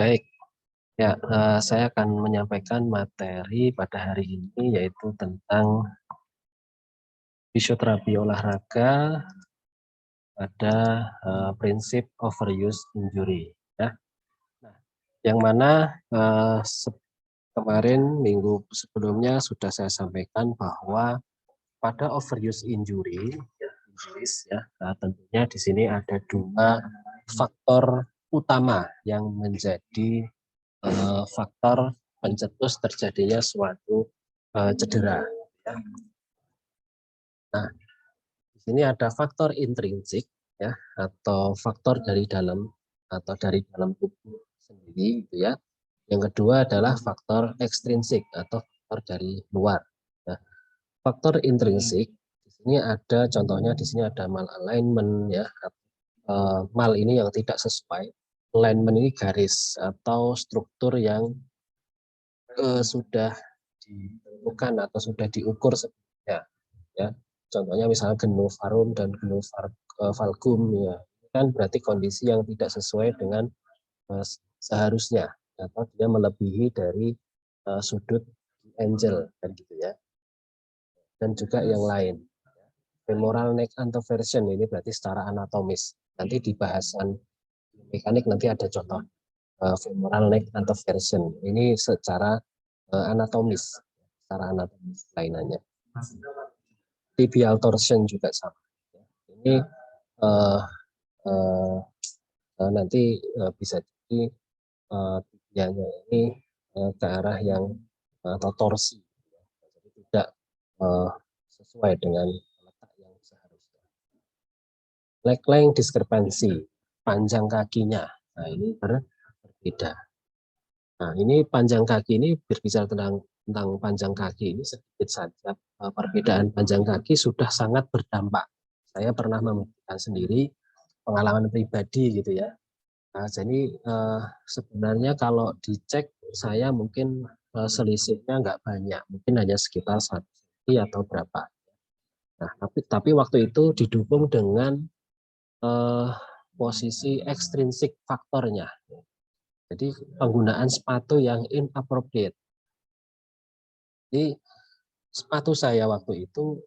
Baik, ya, saya akan menyampaikan materi pada hari ini yaitu tentang fisioterapi olahraga pada prinsip overuse injury, ya. Nah, yang mana kemarin minggu sebelumnya sudah saya sampaikan bahwa pada overuse injury, ya, injuries, ya, tentunya di sini ada dua faktor utama yang menjadi faktor pencetus terjadinya suatu cedera. Ya. Nah, di sini ada faktor intrinsik, ya, atau faktor dari dalam atau dari dalam tubuh sendiri, gitu ya. Yang kedua adalah faktor ekstrinsik atau faktor dari luar. Nah, faktor intrinsik di sini ada contohnya, di sini ada malalignment, ya. Mal ini yang tidak sesuai. Alignment ini garis atau struktur yang sudah ditentukan atau sudah diukur sebelumnya, ya. Contohnya misalnya genu-varum dan genu-valgum, ya, kan berarti kondisi yang tidak sesuai dengan seharusnya atau dia melebihi dari sudut angel, kan gitu ya. Dan juga yang lain, femoral neck anteversion ini berarti secara anatomis. Nanti di bahasan mekanik nanti ada contoh femoral neck anteversion ini secara anatomis, secara anatomis lainannya. Tibial torsion juga sama. Ini nanti bisa jadi tibianya ini ke arah yang atau torsi, jadi tidak sesuai dengan letak yang seharusnya. Leg length discrepancy, panjang kakinya, nah ini berbeda. Nah, ini panjang kaki ini berbicara tentang panjang kaki ini sedikit saja perbedaan panjang kaki sudah sangat berdampak. Saya pernah membuktikan sendiri pengalaman pribadi gitu ya. Nah, jadi sebenarnya kalau dicek saya mungkin selisihnya nggak banyak, mungkin hanya sekitar 1 cm atau berapa. Nah, tapi waktu itu didukung dengan posisi ekstrinsik faktornya. Jadi penggunaan sepatu yang inappropriate. Jadi sepatu saya waktu itu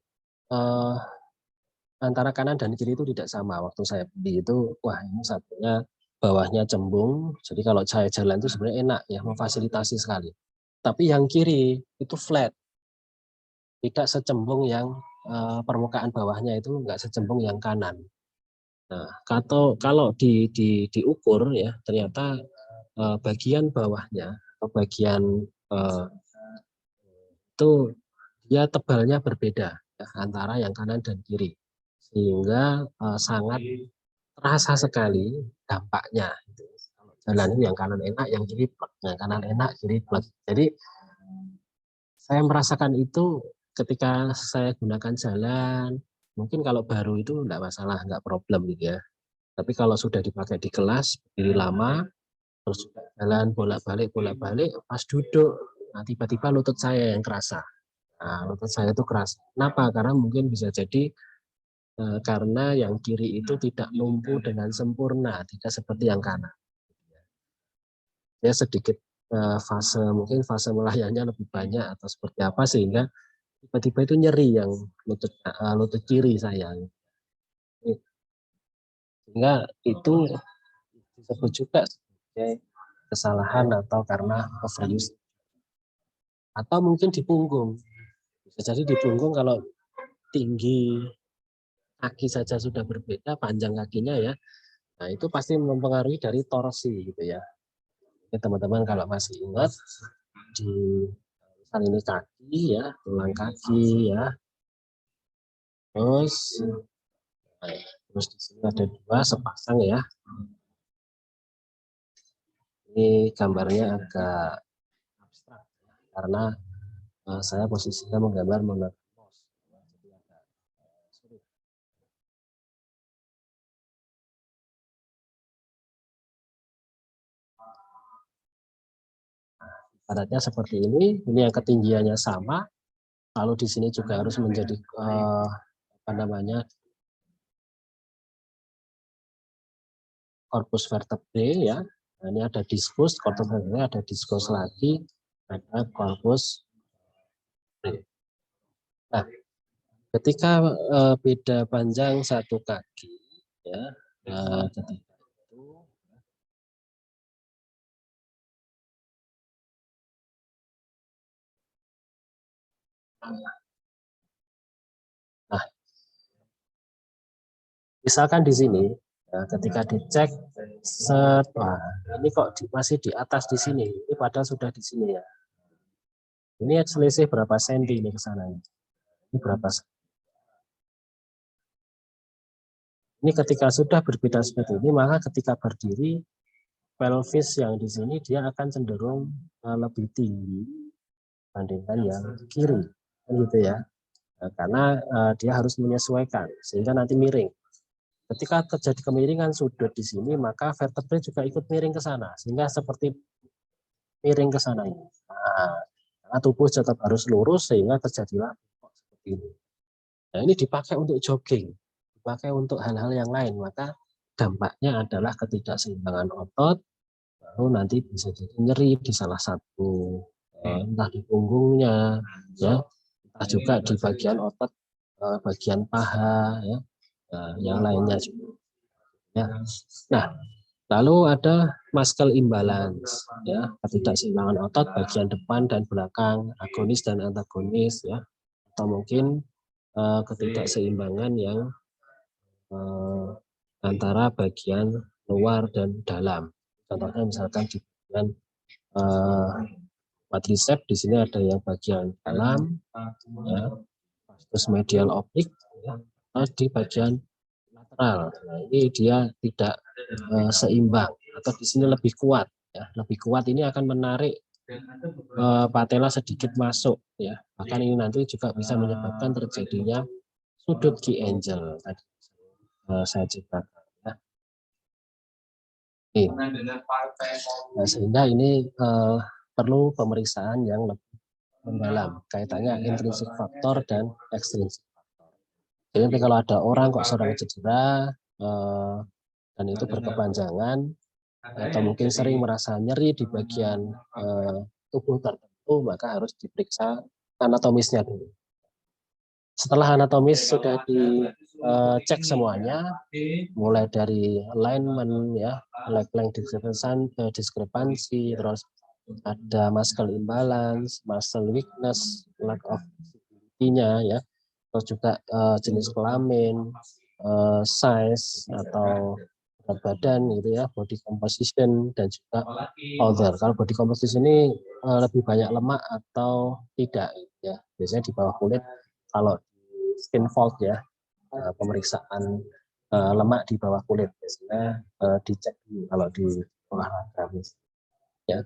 antara kanan dan kiri itu tidak sama. Waktu saya beli itu, wah ini satunya bawahnya cembung. Jadi kalau saya jalan itu sebenarnya enak ya, memfasilitasi sekali. Tapi yang kiri itu flat, tidak secembung yang permukaan bawahnya itu enggak secembung yang kanan. Nah, kalau diukur ya ternyata bagian bawahnya atau bagian itu dia tebalnya berbeda ya, antara yang kanan dan kiri, sehingga sangat terasa sekali dampaknya. Kalau jalan itu yang kanan enak, yang kiri plek, yang kanan enak, kiri plek. Jadi saya merasakan itu ketika saya gunakan jalan. Mungkin kalau baru itu enggak masalah, enggak problem gitu ya. Tapi kalau sudah dipakai di kelas, berdiri lama, terus juga jalan bolak-balik, pas duduk, nah tiba-tiba lutut saya yang kerasa. Nah, lutut saya itu keras. Kenapa? Karena mungkin bisa jadi karena yang kiri itu tidak lumpuh dengan sempurna, tidak seperti yang kanan. Ya sedikit mungkin fase melayangnya lebih banyak atau seperti apa sehingga tiba-tiba itu nyeri yang lutut kiri saya. Sehingga itu disebut juga sebagai kesalahan atau karena overuse. Atau mungkin di punggung. Bisa jadi di punggung kalau tinggi kaki saja sudah berbeda, panjang kakinya ya. Nah, itu pasti mempengaruhi dari torsi gitu ya. Teman-teman kalau masih ingat di misal ini kaki ya, tulang kaki ya. Terus terus di sini ada dua sepasang ya. Ini gambarnya agak abstrak karena saya posisinya menggambar menggunakan mouse. Jadi agak sulit. Ibaratnya seperti ini yang ketinggiannya sama, lalu di sini juga harus menjadi apa namanya corpus vertebrae ya. Nah, ini ada diskus, corpus posterior, ada diskus lagi, ada corpus. Nah, ketika beda panjang satu kaki, ya, ketika itu, nah, misalkan di sini, ya, ketika dicek, set, wah, ini kok masih di atas di sini, ini padahal sudah di sini ya. Ini selisih berapa senti ini ke sana? Ini berapa? Ini ketika sudah berbeda seperti ini, maka ketika berdiri, pelvis yang di sini dia akan cenderung lebih tinggi dibandingkan yang kiri, kan gitu ya. Karena dia harus menyesuaikan sehingga nanti miring. Ketika terjadi kemiringan sudut di sini, maka vertebrae juga ikut miring ke sana, sehingga seperti miring ke sana. Nah, karena tubuh tetap harus lurus sehingga terjadilah seperti ini. Nah, ini dipakai untuk jogging, dipakai untuk hal-hal yang lain, maka dampaknya adalah ketidakseimbangan otot, lalu nanti bisa jadi nyeri di salah satu, entah di punggungnya, ya, entah juga di bagian otot, bagian paha, ya, yang lainnya juga. Ya. Nah, lalu ada muscle imbalance, ya, ketidakseimbangan otot bagian depan dan belakang, agonis dan antagonis, ya, atau mungkin ketidakseimbangan yang antara bagian luar dan dalam. Contohnya misalkan di bagian quadriceps, di sini ada yang bagian dalam, ya, terus medial oblik, ya, atau di bagian lateral. Nah, ini dia tidak seimbang atau di sini lebih kuat. Ya, lebih kuat ini akan menarik patella sedikit masuk. Ya, bahkan ini nanti juga bisa menyebabkan terjadinya sudut key angel. Tadi saya ceritakan. Ya. Nah, sehingga ini perlu pemeriksaan yang lebih mendalam kaitannya intrinsik faktor dan ekstrinsik faktor. Jadi kalau ada orang kok sering cedera dan itu berkepanjangan atau mungkin sering merasa nyeri di bagian tubuh tertentu, maka harus diperiksa anatomisnya dulu. Setelah anatomis sudah dicek semuanya, mulai dari alignment, ya, leg length diskrepansi, terus ada muscle imbalance, muscle weakness, lack of flexibility-nya, ya, terus juga jenis kelamin, size atau berat badan gitu ya, body composition dan juga other. Kalau body composition ini lebih banyak lemak atau tidak ya. Biasanya di bawah kulit kalau di skin fold ya, pemeriksaan lemak di bawah kulit biasanya dicek dulu kalau di olahraga ya.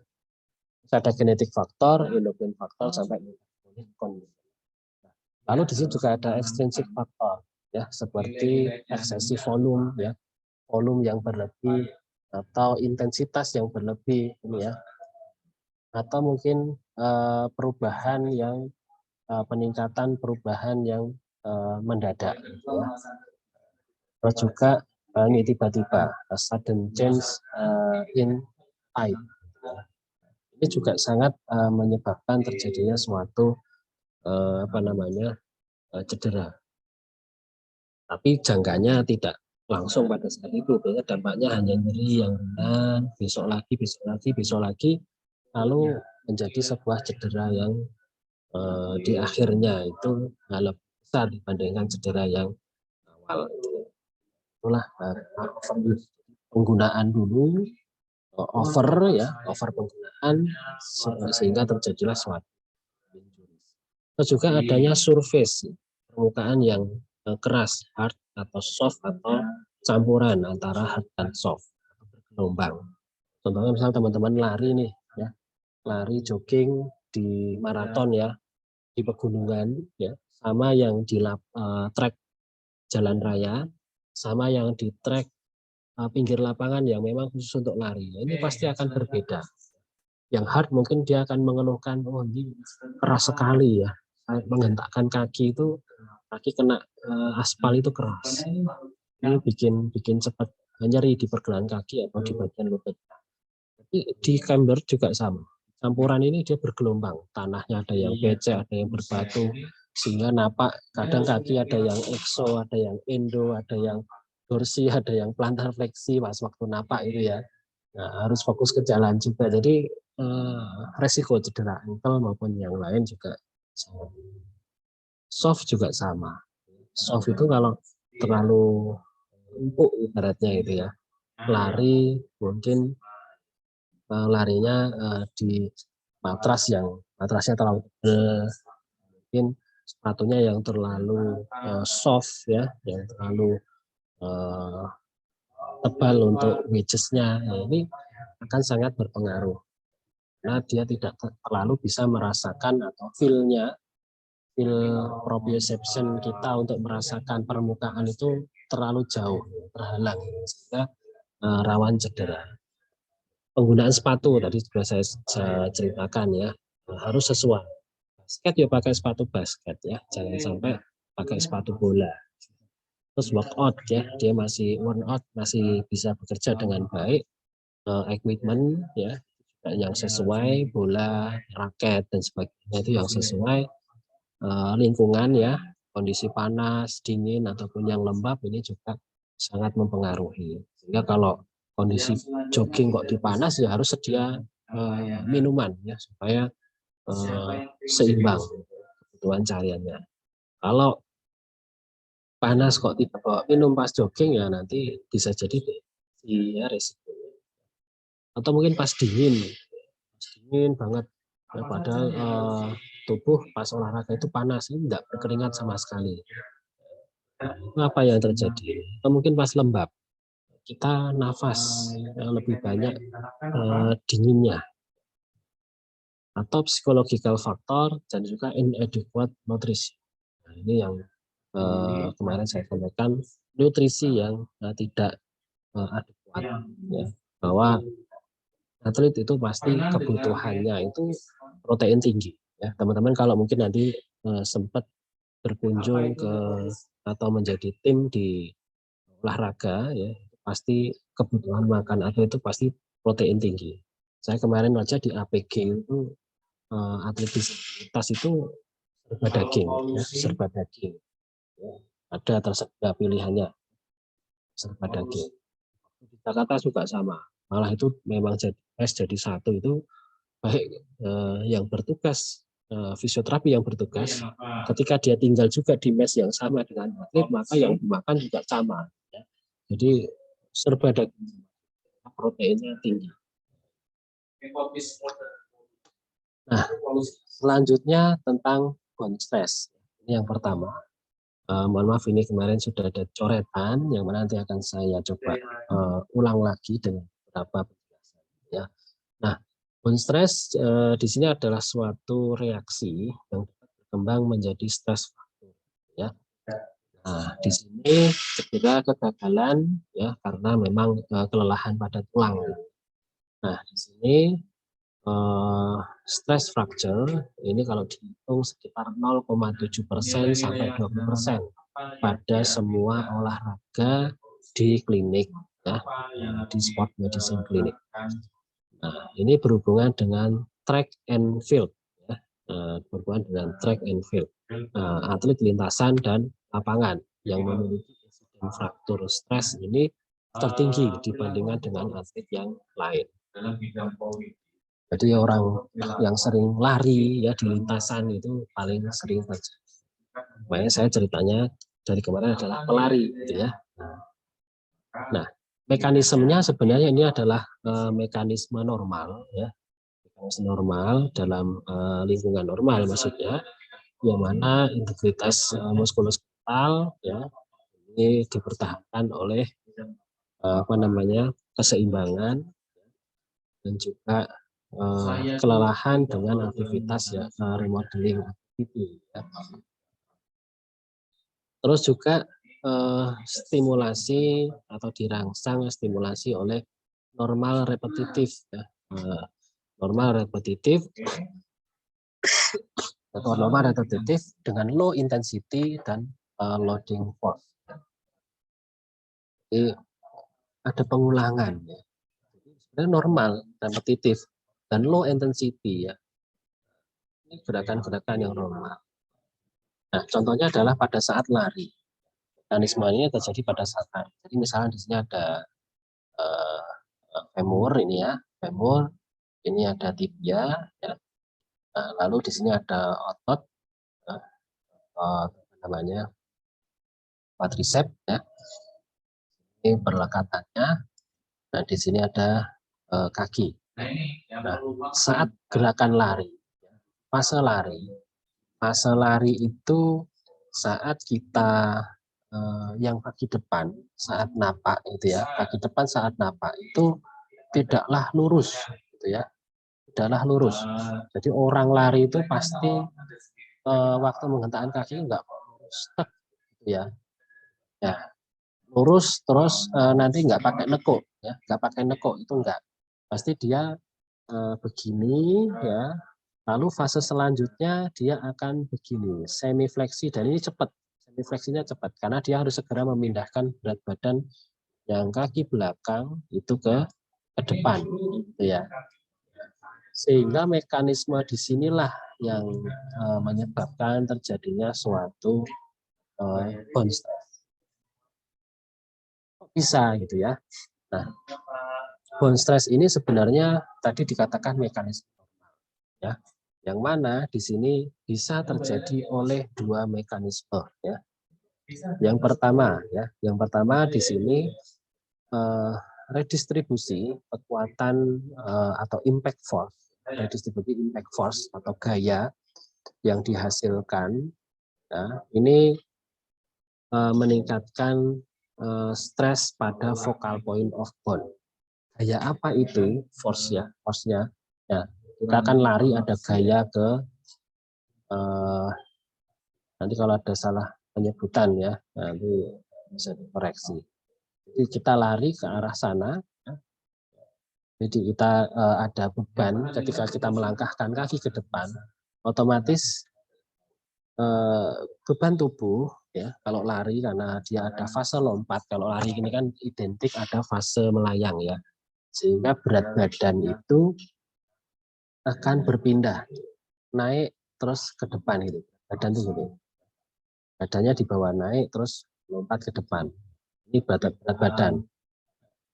Ada genetik faktor, endokrin faktor sampai kondisi. Lalu di sini juga ada extrinsic faktor ya, seperti excessive volume ya, volume yang berlebih atau intensitas yang berlebih ini ya, atau mungkin perubahan yang peningkatan perubahan yang mendadak ya. Terus juga ini tiba-tiba sudden change in height ya. Ini juga sangat menyebabkan terjadinya suatu cedera. Tapi jangkanya tidak langsung pada saat itu, biasanya dampaknya hanya nyeri yang ringan, besok lagi, lalu menjadi sebuah cedera yang di akhirnya itu lebih besar dibandingkan cedera yang awal. Itulah penggunaan dulu, over penggunaan sehingga terjadilah suatu. Terus juga adanya surface, permukaan yang keras, hard atau soft atau campuran antara hard dan soft, bergelombang. Contohnya misalnya teman-teman lari nih, ya, lari jogging di maraton ya, di pegunungan ya, sama yang di trek jalan raya, sama yang di trek pinggir lapangan yang memang khusus untuk lari. Ini pasti akan berbeda. Yang hard mungkin dia akan mengeluhkan, oh ini keras sekali ya, menghentakkan kaki itu, kaki kena aspal itu keras. Ini bikin cepat nyeri di pergelangan kaki atau di bagian lutut. Di Camber juga sama. Campuran ini dia bergelombang. Tanahnya ada yang becek, ada yang berbatu. Sehingga napak kadang kaki ada yang ekso, ada yang endo, ada yang dorsi, ada yang plantar fleksi pas waktu napak itu ya. Nah, harus fokus ke jalan juga. Jadi resiko cedera ankle maupun yang lain juga sama. Soft juga sama. Soft itu kalau terlalu empuk ibaratnya itu ya. Lari mungkin larinya di matrasnya terlalu tebal, mungkin sepatunya yang terlalu soft ya, yang terlalu tebal untuk wedges-nya. Nah, ini akan sangat berpengaruh karena dia tidak terlalu bisa merasakan atau feel proprioception kita untuk merasakan permukaan itu terlalu jauh, terhalang sehingga rawan cedera. Penggunaan sepatu tadi sudah saya ceritakan ya, harus sesuai. Basket ya pakai sepatu basket ya, jangan sampai pakai sepatu bola. Terus workout ya, dia masih workout, masih bisa bekerja dengan baik, equipment ya yang sesuai, bola, raket dan sebagainya itu yang sesuai, lingkungan ya, kondisi panas, dingin ataupun yang lembab ini juga sangat mempengaruhi. Sehingga kalau kondisi jogging kok dipanas ya harus sedia minuman ya supaya seimbang kebutuhan cariannya. Kalau panas kok tidak bawa minum pas jogging ya nanti bisa jadi ya resiko. Atau mungkin pas dingin banget ya, padahal tubuh pas olahraga itu panas, ini tidak berkeringat sama sekali. Nah, apa yang terjadi? Atau mungkin pas lembab kita nafas yang lebih banyak dinginnya, atau psychological factor dan juga inadequate nutrition. Nah, ini yang kemarin saya sampaikan, nutrisi yang tidak adekuat ya, bahwa atlet itu pasti kebutuhannya itu protein tinggi ya teman-teman. Kalau mungkin nanti sempat berkunjung ke atau menjadi tim di olahraga ya, pasti kebutuhan makan atlet itu pasti protein tinggi. Saya kemarin aja di APG itu atlet disabilitas itu serba daging ya, serba daging ya. Ada tersedia pilihannya serba daging. Di Jakarta juga sama, malah itu memang jadi satu itu baik yang bertugas fisioterapi yang bertugas ketika dia tinggal juga di mes yang sama dengan atlet, maka yang dimakan juga sama ya. Jadi serba daging, proteinnya tinggi. Nah, selanjutnya tentang bone stress. Ini yang pertama. Mohon maaf ini kemarin sudah ada coretan yang mana nanti akan saya coba ulang lagi dengan beberapa penjelasan ya. Nah, bone stress di sini adalah suatu reaksi yang berkembang menjadi stres faktor ya. Nah, di sini cedera kegagalan ya karena memang kelelahan pada tulang. Nah, di sini stress fracture ini kalau dihitung sekitar 0,7% sampai 20% pada semua olahraga di klinik ya, di sport medicine klinik. Nah, ini berhubungan dengan track and field ya, berhubungan dengan track and field, atlet lintasan dan lapangan yang memiliki insiden fraktur stres ini tertinggi dibandingkan dengan atlet yang lain. Jadi orang yang sering lari ya di lintasan itu paling sering terjadi. Makanya saya ceritanya dari kemarin adalah pelari gitu ya. Nah, mekanismenya sebenarnya ini adalah mekanisme normal ya. Mekanisme normal dalam lingkungan normal maksudnya, yang mana integritas muskuloskeletal ya ini dipertahankan oleh keseimbangan dan juga kelelahan dengan aktivitas ya remodeling activity ya. Terus juga stimulasi atau dirangsang stimulasi oleh normal repetitif ya. Normal repetitif atau normal repetitif dengan low intensity dan loading force. Jadi ada pengulangan ya. normal, repetitif, dan low intensity ya. Ini gerakan-gerakan yang normal. Nah, contohnya adalah pada saat lari. Mekanisme ini terjadi pada saat lari. Jadi misalnya di sini ada femur ini ya, femur, ini ada tibia, ya. Nah, lalu di sini ada otot, namanya quadriceps ya. Ini perlekatannya. Nah, di sini ada kaki. Nah, saat gerakan lari, fase lari itu saat kita yang kaki depan saat napak itu ya, kaki depan saat napak itu tidaklah lurus gitu ya, tidaklah lurus. Jadi orang lari itu pasti waktu menghentakkan kaki enggak lurus gitu ya. Ya, lurus terus nanti nggak pakai nekuk ya, nggak pakai nekuk itu enggak. Pasti dia begini ya. Lalu fase selanjutnya dia akan begini, semi fleksi, dan ini cepat. Semi fleksinya cepat karena dia harus segera memindahkan berat badan yang kaki belakang itu ke depan gitu ya. Sehingga mekanisme disinilah yang menyebabkan terjadinya suatu bone stress. Kok bisa gitu ya. Nah, bone stress ini sebenarnya tadi dikatakan mekanisme normal ya. Yang mana di sini bisa terjadi oleh dua mekanisme ya. Yang pertama di sini redistribusi kekuatan atau impact force atau gaya yang dihasilkan ya, ini meningkatkan stres pada focal point of bone. Gaya apa itu? Force-nya ya. Kita akan lari ada gaya ke nanti kalau ada salah penyebutan ya, nanti bisa dikoreksi. Jadi kita lari ke arah sana. Jadi kita ada beban ketika kita melangkahkan kaki ke depan, otomatis beban tubuh ya kalau lari karena dia ada fase lompat. Kalau lari ini kan identik ada fase melayang ya, sehingga berat badan itu akan berpindah naik terus ke depan gitu. Badan itu gitu. Badannya di bawah naik terus lompat ke depan. Ini berat badan.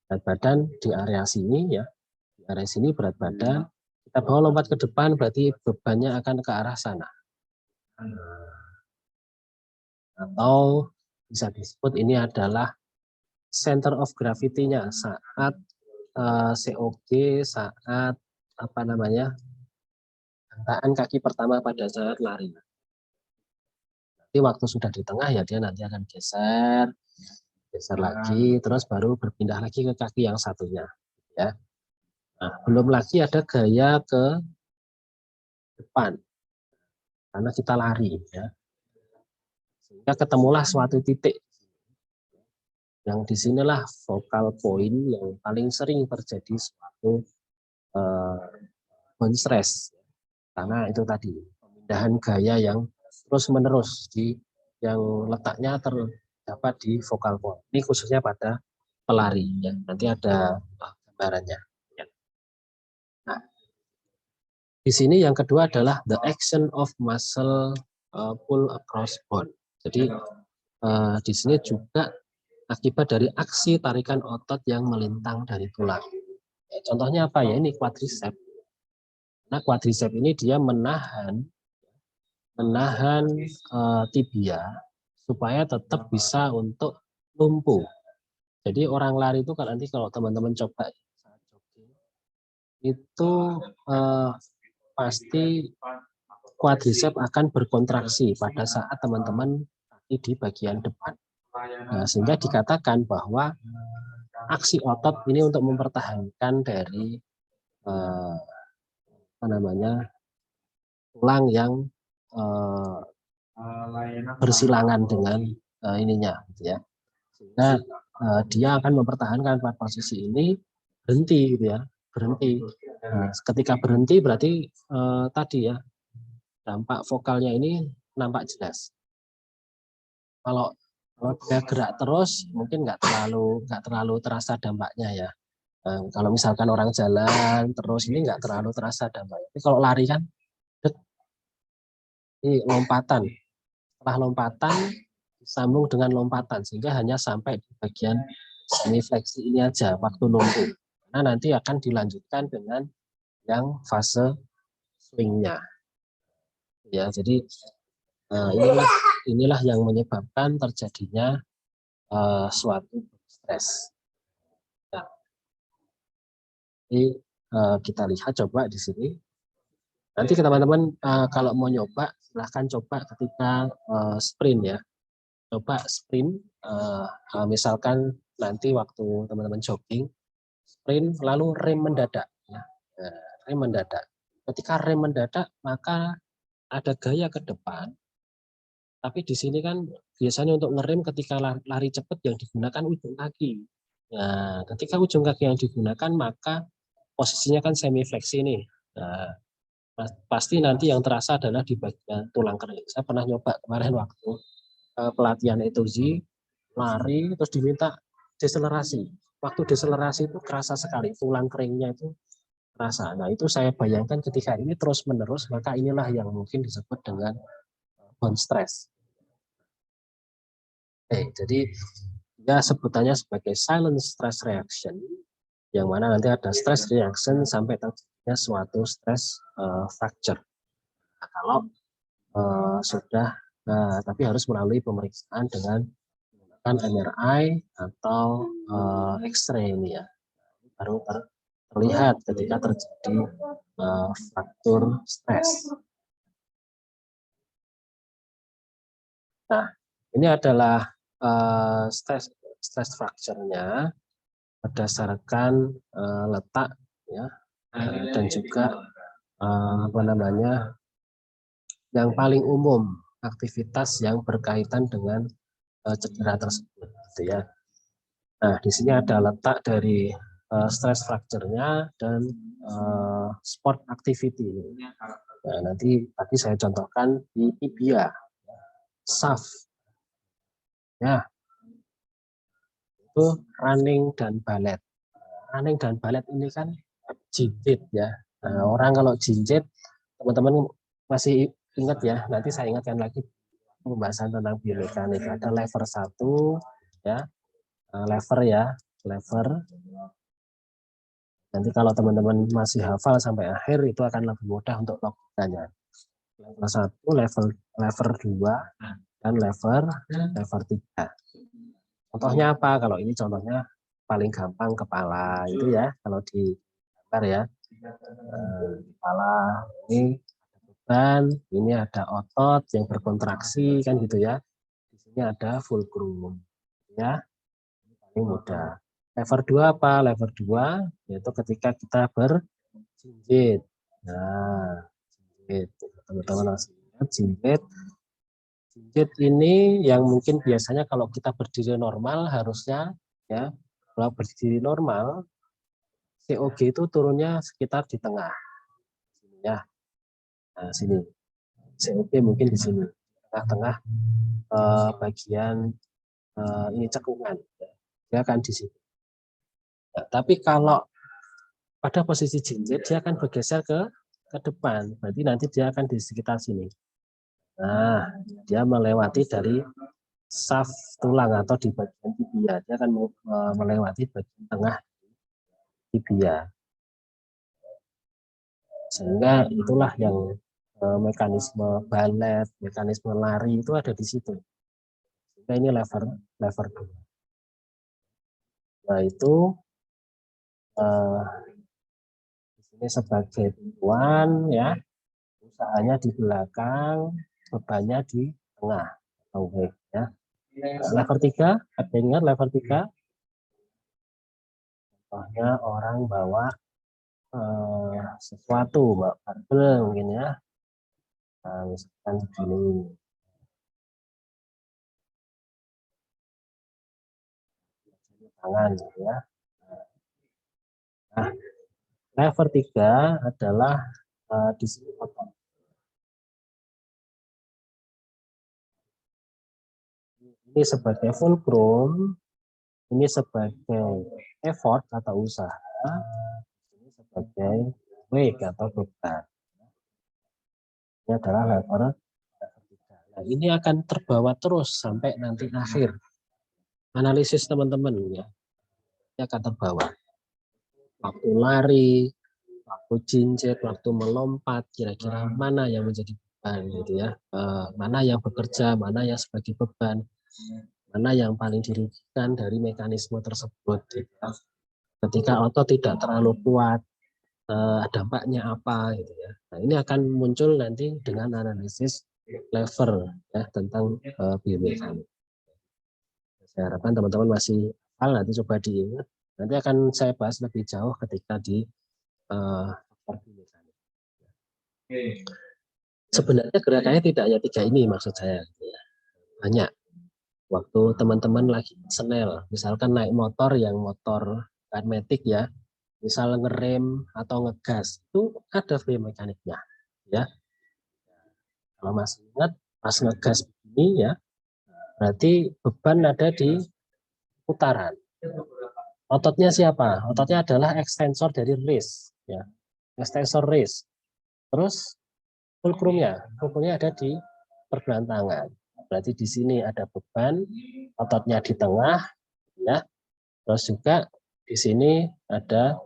Berat badan di area sini ya. Di area sini berat badan. Kita bawa lompat ke depan berarti bebannya akan ke arah sana. Atau bisa disebut ini adalah center of gravity-nya saat COG, saat apa namanya, hentakan kaki pertama pada saat lari. Nanti waktu sudah di tengah ya dia nanti akan geser lagi, terus baru berpindah lagi ke kaki yang satunya. Ya. Nah, belum lagi ada gaya ke depan karena kita lari. Ya. Sehingga ketemulah suatu titik yang disinilah focal point yang paling sering terjadi suatu bone stress. Karena itu tadi pemindahan gaya yang terus menerus yang letaknya terdapat di focal point. Ini khususnya pada pelari ya. Nanti ada gambarannya. Ya. Nah, di sini yang kedua adalah the action of muscle pull across bone. Jadi di sini juga akibat dari aksi tarikan otot yang melintang dari tulang. Ya, contohnya apa ya? Ini quadriceps. Nah, quadriceps ini dia menahan tibia supaya tetap bisa untuk lumpuh. Jadi orang lari itu kan nanti kalau teman-teman coba saat jogging itu pasti quadriceps akan berkontraksi pada saat teman-teman kaki di bagian depan. Nah, sehingga dikatakan bahwa aksi otot ini untuk mempertahankan dari tulang yang bersilangan dengan ininya, gitu ya. Sehingga dia akan mempertahankan pada posisi ini berhenti, gitu ya, berhenti. Nah, ketika berhenti berarti tadi ya dampak vokalnya ini nampak jelas. Kalau dia gerak terus mungkin nggak terlalu terasa dampaknya ya. Kalau misalkan orang jalan terus ini nggak terlalu terasa dampaknya. Tapi kalau lari kan, ini lompatan. Setelah lompatan, sambung dengan lompatan. Sehingga hanya sampai di bagian semi fleksi ini aja, waktu nunggu. Karena nanti akan dilanjutkan dengan yang fase swingnya. Ya, jadi inilah yang menyebabkan terjadinya suatu stres. Nah, ini kita lihat coba di sini. Nanti teman-teman kalau mau nyoba silahkan coba ketika sprint ya. Coba sprint, misalkan nanti waktu teman-teman jogging, sprint lalu rem mendadak. Ya. Rem mendadak. Ketika rem mendadak maka ada gaya ke depan. Tapi di sini kan biasanya untuk ngerem ketika lari cepat yang digunakan ujung kaki. Nah, ketika ujung kaki yang digunakan maka posisinya kan semi fleksi nih. Nah, pasti nanti yang terasa adalah di bagian tulang kering. Saya pernah nyoba kemarin waktu pelatihan ETOZ, lari terus diminta deselerasi. Waktu deselerasi itu kerasa sekali, tulang keringnya itu terasa. Nah, itu saya bayangkan ketika ini terus menerus, maka inilah yang mungkin disebut dengan bone stress. Jadi ya sebutannya sebagai silent stress reaction, yang mana nanti ada stress reaction sampai terjadinya suatu stress fracture. Nah, kalau sudah, tapi harus melalui pemeriksaan dengan menggunakan MRI atau X-ray ini ya, baru terlihat ketika terjadi fraktur stres. Nah, ini adalah stress fracture-nya berdasarkan letak ya, dan juga apa namanya, yang paling umum aktivitas yang berkaitan dengan cedera tersebut gitu ya. Nah, di sini ada letak dari stress fracture-nya dan sport activity. Nah, nanti tadi saya contohkan di tibia, shaft. Ya, itu running dan balet. Running dan balet ini kan jinjit ya. Nah, orang kalau jinjit, teman-teman masih ingat ya, nanti saya ingatkan lagi pembahasan tentang biomekanik. Ada lever 1 ya, lever ya, lever. Nanti kalau teman-teman masih hafal sampai akhir itu akan lebih mudah untuk logikanya. Lever 1, lever 2 dan lever 3. Contohnya apa? Kalau ini contohnya paling gampang kepala itu ya, kalau di gambar ya. Kepala ini beban, ini ada otot yang berkontraksi kan gitu ya. Di sini ada fulcrum ya. Ini paling mudah. Lever 2 apa? Lever 2 yaitu ketika kita berjinjit. Nah, jinjit. Teman-teman harus lihat jinjit. Jinjit ini yang mungkin biasanya kalau kita berdiri normal harusnya ya, kalau berdiri normal COG itu turunnya sekitar di tengah. Ya. Nah, sini. COG mungkin di sini. Tengah-tengah bagian ini cekungan. Dia akan di sini. Nah, tapi kalau pada posisi jinjit dia akan bergeser ke depan. Berarti nanti dia akan di sekitar sini. Nah, dia melewati dari shaft tulang atau di bagian tibia. Dia akan melewati bagian tengah tibia. Sehingga itulah yang mekanisme balet, mekanisme lari itu ada di situ. Sehingga ini lever 2. Nah, itu di sini sebagai tuan ya, usahanya di belakang, bebannya di tengah. Oke, ya. Lever 3, ada ingat lever 3? Contohnya orang bawa sesuatu, bawa barbel mungkin ya. Nah, misalkan begini. Tangan gitu ya. Nah, lever 3 adalah di sini otot. Ini sebagai fulcrum, ini sebagai effort atau usaha, ini sebagai weight atau beban. Ini adalah lever 3. Nah, ini akan terbawa terus sampai nanti akhir analisis teman-teman ya. Ini akan terbawa. Waktu lari, waktu cincit, waktu melompat, kira-kira mana yang menjadi beban gitu ya. Mana yang bekerja, mana yang sebagai beban, mana yang paling dirugikan dari mekanisme tersebut gitu ya. Ketika otot tidak terlalu kuat, dampaknya apa gitu ya. Nah, ini akan muncul nanti dengan analisis lever ya tentang biomekanik. Saya harapkan teman-teman masih hafal, nanti coba diingat. Nanti akan saya bahas lebih jauh ketika di biomekanik. Sebenarnya gerakannya tidak hanya 3 ini maksud saya. Ya. Banyak. Waktu teman-teman lagi senel, misalkan naik motor yang motor kinematik ya, misal ngerem atau ngegas, itu ada biomekaniknya. Ya. Kalau masih ingat, pas ngegas begini ya, berarti beban ada di putaran. Ototnya siapa? Ototnya adalah ekstensor dari wrist, ya. Ekstensor wrist. Terus fulcrumnya ada di pergelangan tangan. Berarti di sini ada beban, ototnya di tengah, ya. Terus juga di sini ada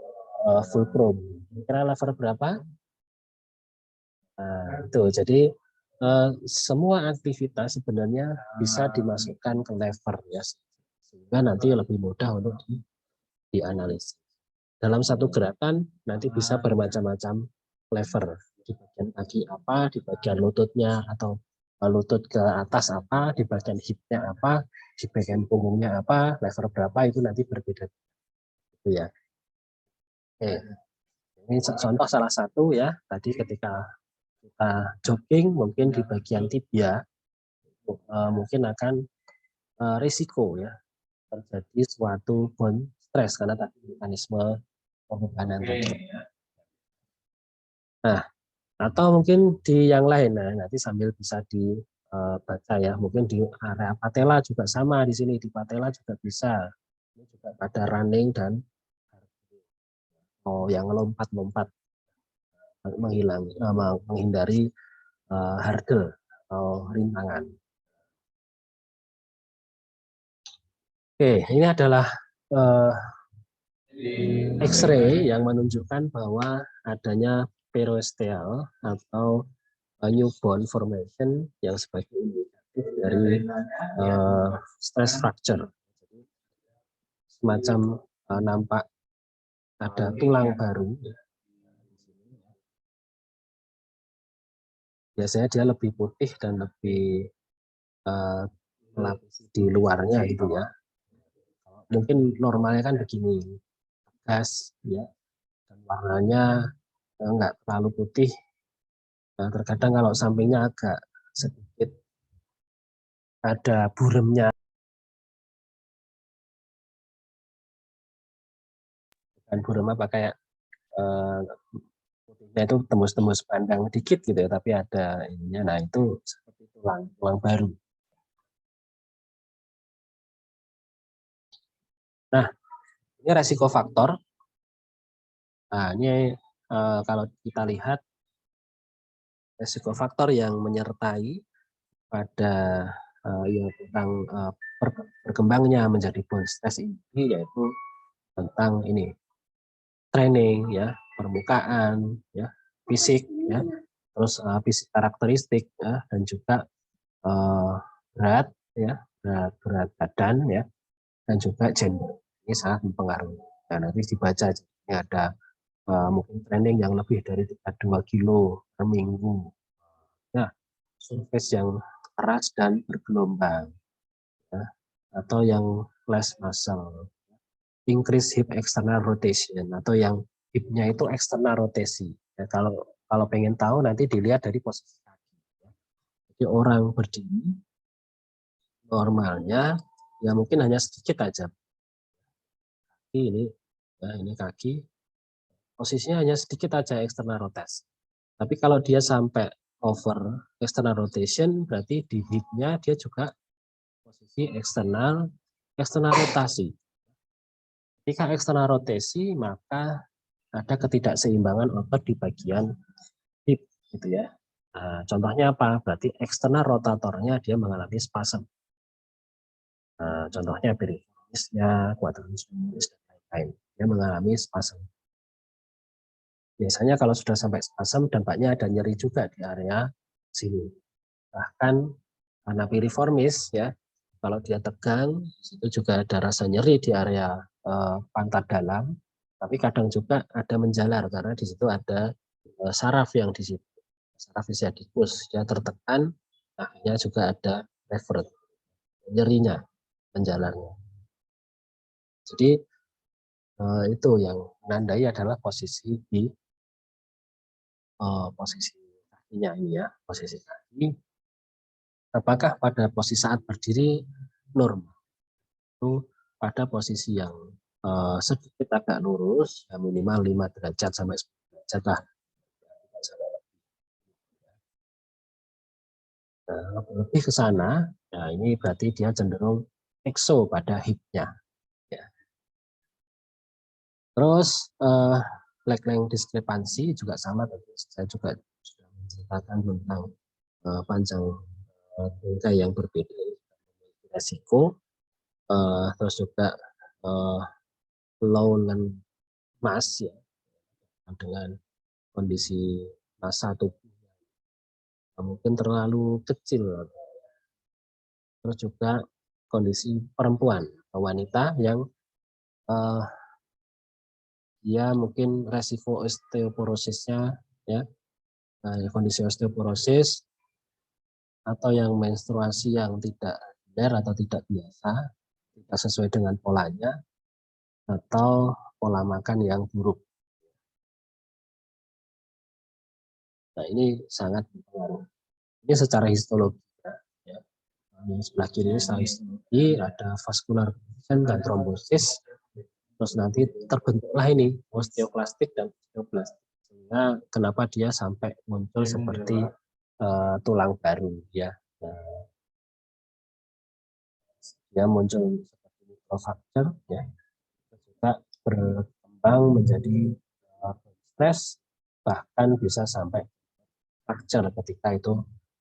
fulcrum. Kira lever berapa? Nah, itu. Jadi semua aktivitas sebenarnya bisa dimasukkan ke lever ya, sehingga nanti lebih mudah untuk dianalisis. Dalam satu gerakan nanti bisa bermacam-macam lever, di bagian kaki apa, di bagian lututnya atau lutut ke atas apa, di bagian hipnya apa, di bagian punggungnya apa, lever berapa itu nanti berbeda. Itu ya. Oke. Ini contoh salah satu ya. Tadi ketika kita jogging mungkin di bagian tibia mungkin akan risiko ya terjadi suatu bone stress karena tadi mekanisme pembebanan tadi. Nah, atau mungkin di yang lain, nah nanti sambil bisa dibaca ya, mungkin di area patella juga sama di sini, di patella juga bisa. Ini juga pada running dan yang lompat-lompat menghindari hurdle atau rintangan. Oke, ini adalah X-ray yang menunjukkan bahwa adanya perosteal atau new bone formation yang sebagai indikatif dari stress fracture. Semacam nampak ada tulang baru. Biasanya dia lebih putih dan lebih melapisi di luarnya gitu ya. Mungkin normalnya kan begini, gas ya, dan warnanya enggak terlalu putih. Nah, terkadang kalau sampingnya agak sedikit ada buremnya, dan burem apa kayak putihnya itu tembus-tembus pandang dikit gitu ya, tapi ada ininya. Nah itu seperti tulang baru. Nah, ini resiko faktor. Nah, ini kalau kita lihat resiko faktor yang menyertai pada yang tentang berkembangnya menjadi bone stress ini, yaitu tentang ini training ya, permukaan ya, fisik ya, terus fisik karakteristik ya, dan juga berat ya, berat badan ya, dan juga gender. Ini sangat mempengaruhi. Dan nanti dibaca ini ada mungkin training yang lebih dari 32 kilo per minggu. Ya, surface yang keras dan bergelombang. Ya, atau yang flash muscle. Increase hip external rotation atau yang hipnya itu external rotasi. Ya, kalau pengen tahu nanti dilihat dari posisi kaki. Ya. Jadi orang berdiri normalnya ya mungkin hanya sedikit aja. Ini ya, ini kaki posisinya hanya sedikit aja external rotasi. Tapi kalau dia sampai over external rotation berarti di hipnya dia juga posisi external rotasi. Jika eksternal rotasi, maka ada ketidakseimbangan otot di bagian hip, gitu ya. Nah, contohnya apa? Berarti eksternal rotatornya dia mengalami spasm. Nah, contohnya piriformisnya, quadratus femoris, dan lain-lain. Dia mengalami spasm. Biasanya kalau sudah sampai spasm, dampaknya ada nyeri juga di area sini. Bahkan karena piriformis, ya, kalau dia tegang, itu juga ada rasa nyeri di area pantat dalam. Tapi kadang juga ada menjalar karena di situ ada saraf yang di situ. Saraf ischiadicus, dia tertekan, akhirnya juga ada revert, nyerinya, menjalarnya. Jadi itu yang menandai adalah posisi di posisi kakinya ini ya, posisi kaki. Apakah pada posisi saat berdiri normal? Itu pada posisi yang sedikit agak lurus, ya minimal 5 derajat sampai 10 derajat lah. Nah, lebih ke sana, nah ini berarti dia cenderung exo pada hip-nya. Ya. Terus leg length diskrepansi juga sama, tadi saya juga sudah menceritakan tentang panjang bingkai yang berbeda, resiko, terus juga low mass ya, dengan kondisi massa tubuh mungkin terlalu kecil. Terus juga kondisi perempuan, wanita yang dia mungkin resiko osteoporosisnya ya, kondisi osteoporosis atau yang menstruasi yang tidak benar atau tidak biasa, tidak sesuai dengan polanya, atau pola makan yang buruk. Nah, ini sangat berpengaruh. Ini secara histologi. Ya. Yang sebelah kiri ini secara histologi, ada vascular dan trombosis. Terus nanti terbentuklah ini osteoklastik dan osteoblastik. Sehingga kenapa dia sampai muncul seperti tulang baru ya. Nah, dia muncul seperti microfracture ya. Juga berkembang menjadi stres, bahkan bisa sampai fracture ketika itu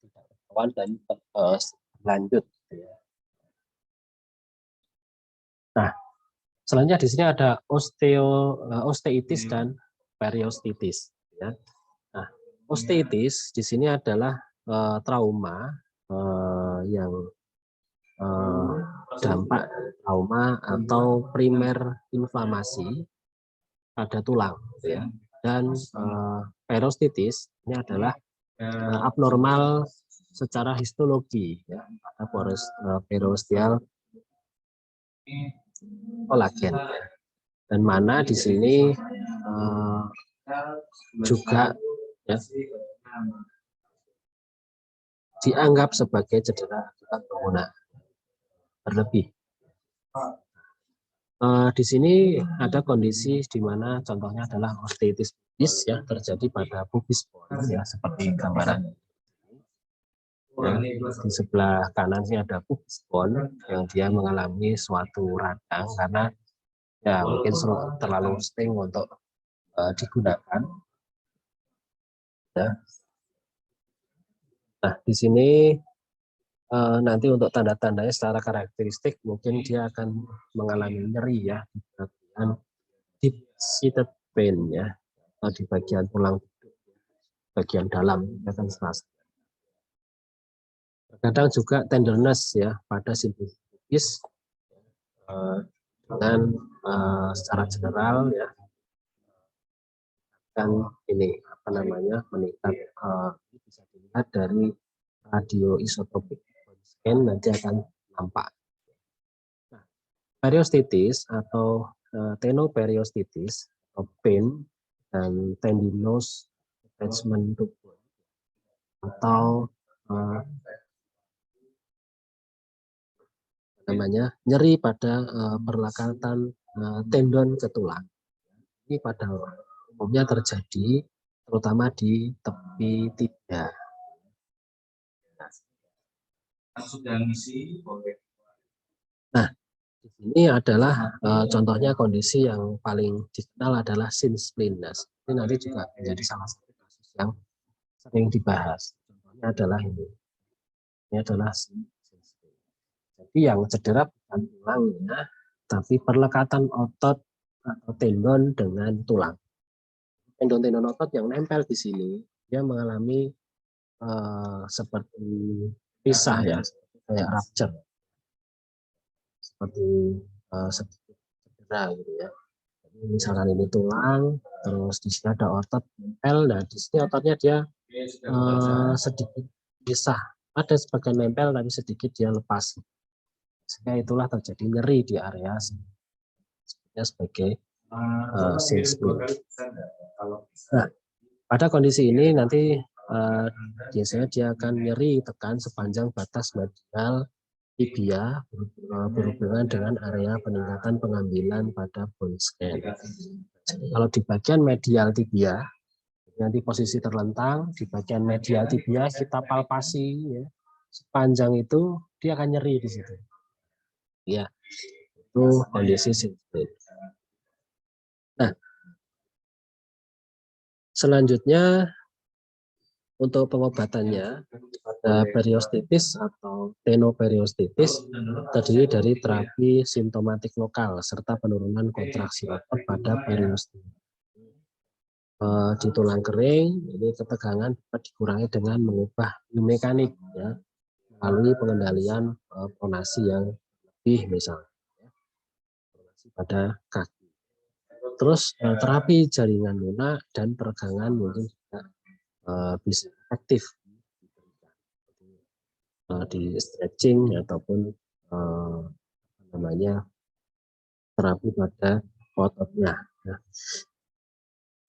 tidak berkawan dan berlanjut. Ya. Nah, selanjutnya di sini ada osteitis dan periostitis. Ya. Nah, osteitis di sini adalah trauma yang dampak trauma atau primer inflamasi pada tulang, ya. Dan periostitis ini adalah abnormal secara histologi, ya, pada pores periosteal kolagen. Dan mana di sini juga ya, dianggap sebagai cedera akibat penggunaan berlebih. Di sini ada kondisi di mana contohnya adalah osteitis pubis ya, terjadi pada pubis bone ya, seperti gambaran. Ya, di sebelah kanan ini ada pubis bone yang dia mengalami suatu radang karena ya mungkin terlalu sting untuk digunakan. Ya. Nah, di sini nanti untuk tanda-tandanya secara karakteristik mungkin dia akan mengalami nyeri ya di bagian deep seated pain ya, atau di bagian tulang bagian dalam akan serasa. Kadang juga tenderness ya pada simpul pubis dengan secara general ya kan ini apa namanya meningkat, bisa dilihat dari radioisotopik scan nanti akan nampak. Nah, periostitis atau tenoperiostitis atau pain dan tendinous attachment to bone atau namanya nyeri pada perlekatan tendon ke tulang. Ini pada umumnya terjadi terutama di tepi tibia. Nah, di Ini adalah contohnya kondisi yang paling dikenal adalah shin splint. Nah, ini nanti juga menjadi salah satu kasus yang sering dibahas. Contohnya adalah ini. Ini adalah shin splint. Jadi yang cedera bukan tulangnya, tapi perlekatan otot atau tendon dengan tulang. Tendon-tendon otot yang nempel di sini, dia mengalami seperti pisah ya, kayak rupture, seperti sedikit cedera gitu ya. Jadi misalkan ini tulang, terus di sini ada otot nempel, nah di sini ototnya dia sedikit pisah, ada sebagian nempel tapi sedikit dia lepas. Sehingga itulah terjadi nyeri di area sebagai shin splint. Nah, pada kondisi ini nanti biasanya dia akan nyeri tekan sepanjang batas medial tibia berhubungan dengan area peningkatan pengambilan pada bone scan. Jadi kalau di bagian medial tibia, nanti posisi terlentang, di bagian medial tibia kita palpasi ya, sepanjang itu dia akan nyeri di situ. Ya, itu kondisi shin splint. Nah, selanjutnya untuk pengobatannya ada periostitis atau tenoperiostitis terdiri dari terapi simptomatik lokal serta penurunan kontraksi otot pada periostitis. Di tulang kering ini ketegangan dapat dikurangi dengan mengubah biomekanik ya, melalui pengendalian pronasi yang lebih misalnya pada kaki. Terus terapi jaringan lunak dan peregangan mungkin juga bisa efektif di stretching ataupun namanya terapi pada ototnya.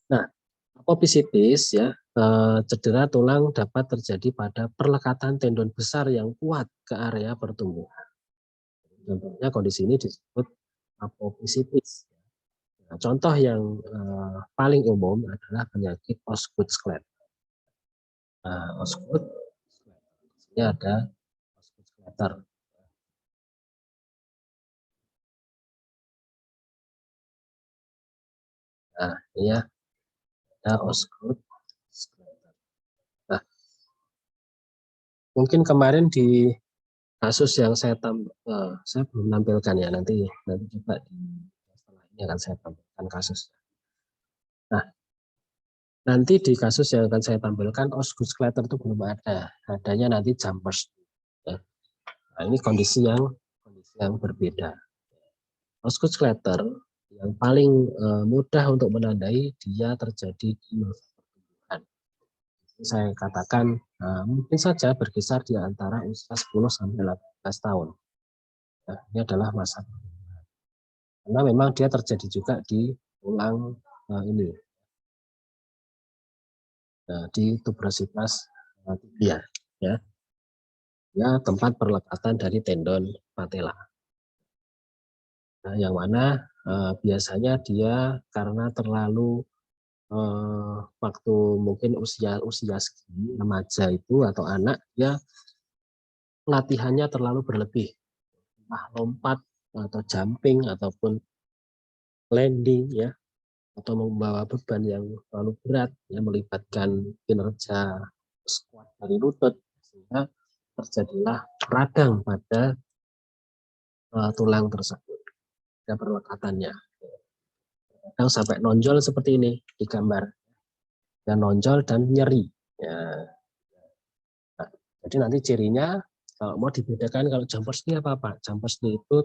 Nah, apopisitis ya, cedera tulang dapat terjadi pada perlekatan tendon besar yang kuat ke area pertumbuhan. Contohnya kondisi ini disebut apopisitis. Nah, contoh yang paling umum adalah penyakit Osgood-Schlatter. Osgood, ini ada Osgood-Schlatter. Nah, ini ya, ada Osgood-Schlatter. Nah, mungkin kemarin di kasus yang saya belum tampilkan ya, nanti coba setelah ini akan saya tampilkan kasus. Nah, nanti di kasus yang akan saya tampilkan Osgood-Schlatter itu belum ada, adanya nanti jumpers. Ya. Nah, ini kondisi yang berbeda. Osgood-Schlatter yang paling mudah untuk menandai dia terjadi di masa pertumbuhan. Saya katakan mungkin saja berkisar di antara usia 10 sampai 18 tahun. Nah, ini adalah masa pertumbuhan. Karena memang dia terjadi juga di tulang ini. Nah, di tuberositas tibia ya. Ya, tempat perlekatan dari tendon patella. Nah, yang mana biasanya dia karena terlalu waktu mungkin usia segini remaja itu atau anak, ya latihannya terlalu berlebih, entah lompat atau jumping ataupun landing ya, atau membawa beban yang terlalu berat yang melibatkan kinerja squat dari lutut, sehingga terjadilah radang pada tulang tersebut dan perlekatannya. Kadang sampai nonjol seperti ini di gambar, dan nonjol dan nyeri. Ya. Nah, jadi nanti cirinya kalau mau dibedakan, kalau jumpers knee apa? Jumpers knee itu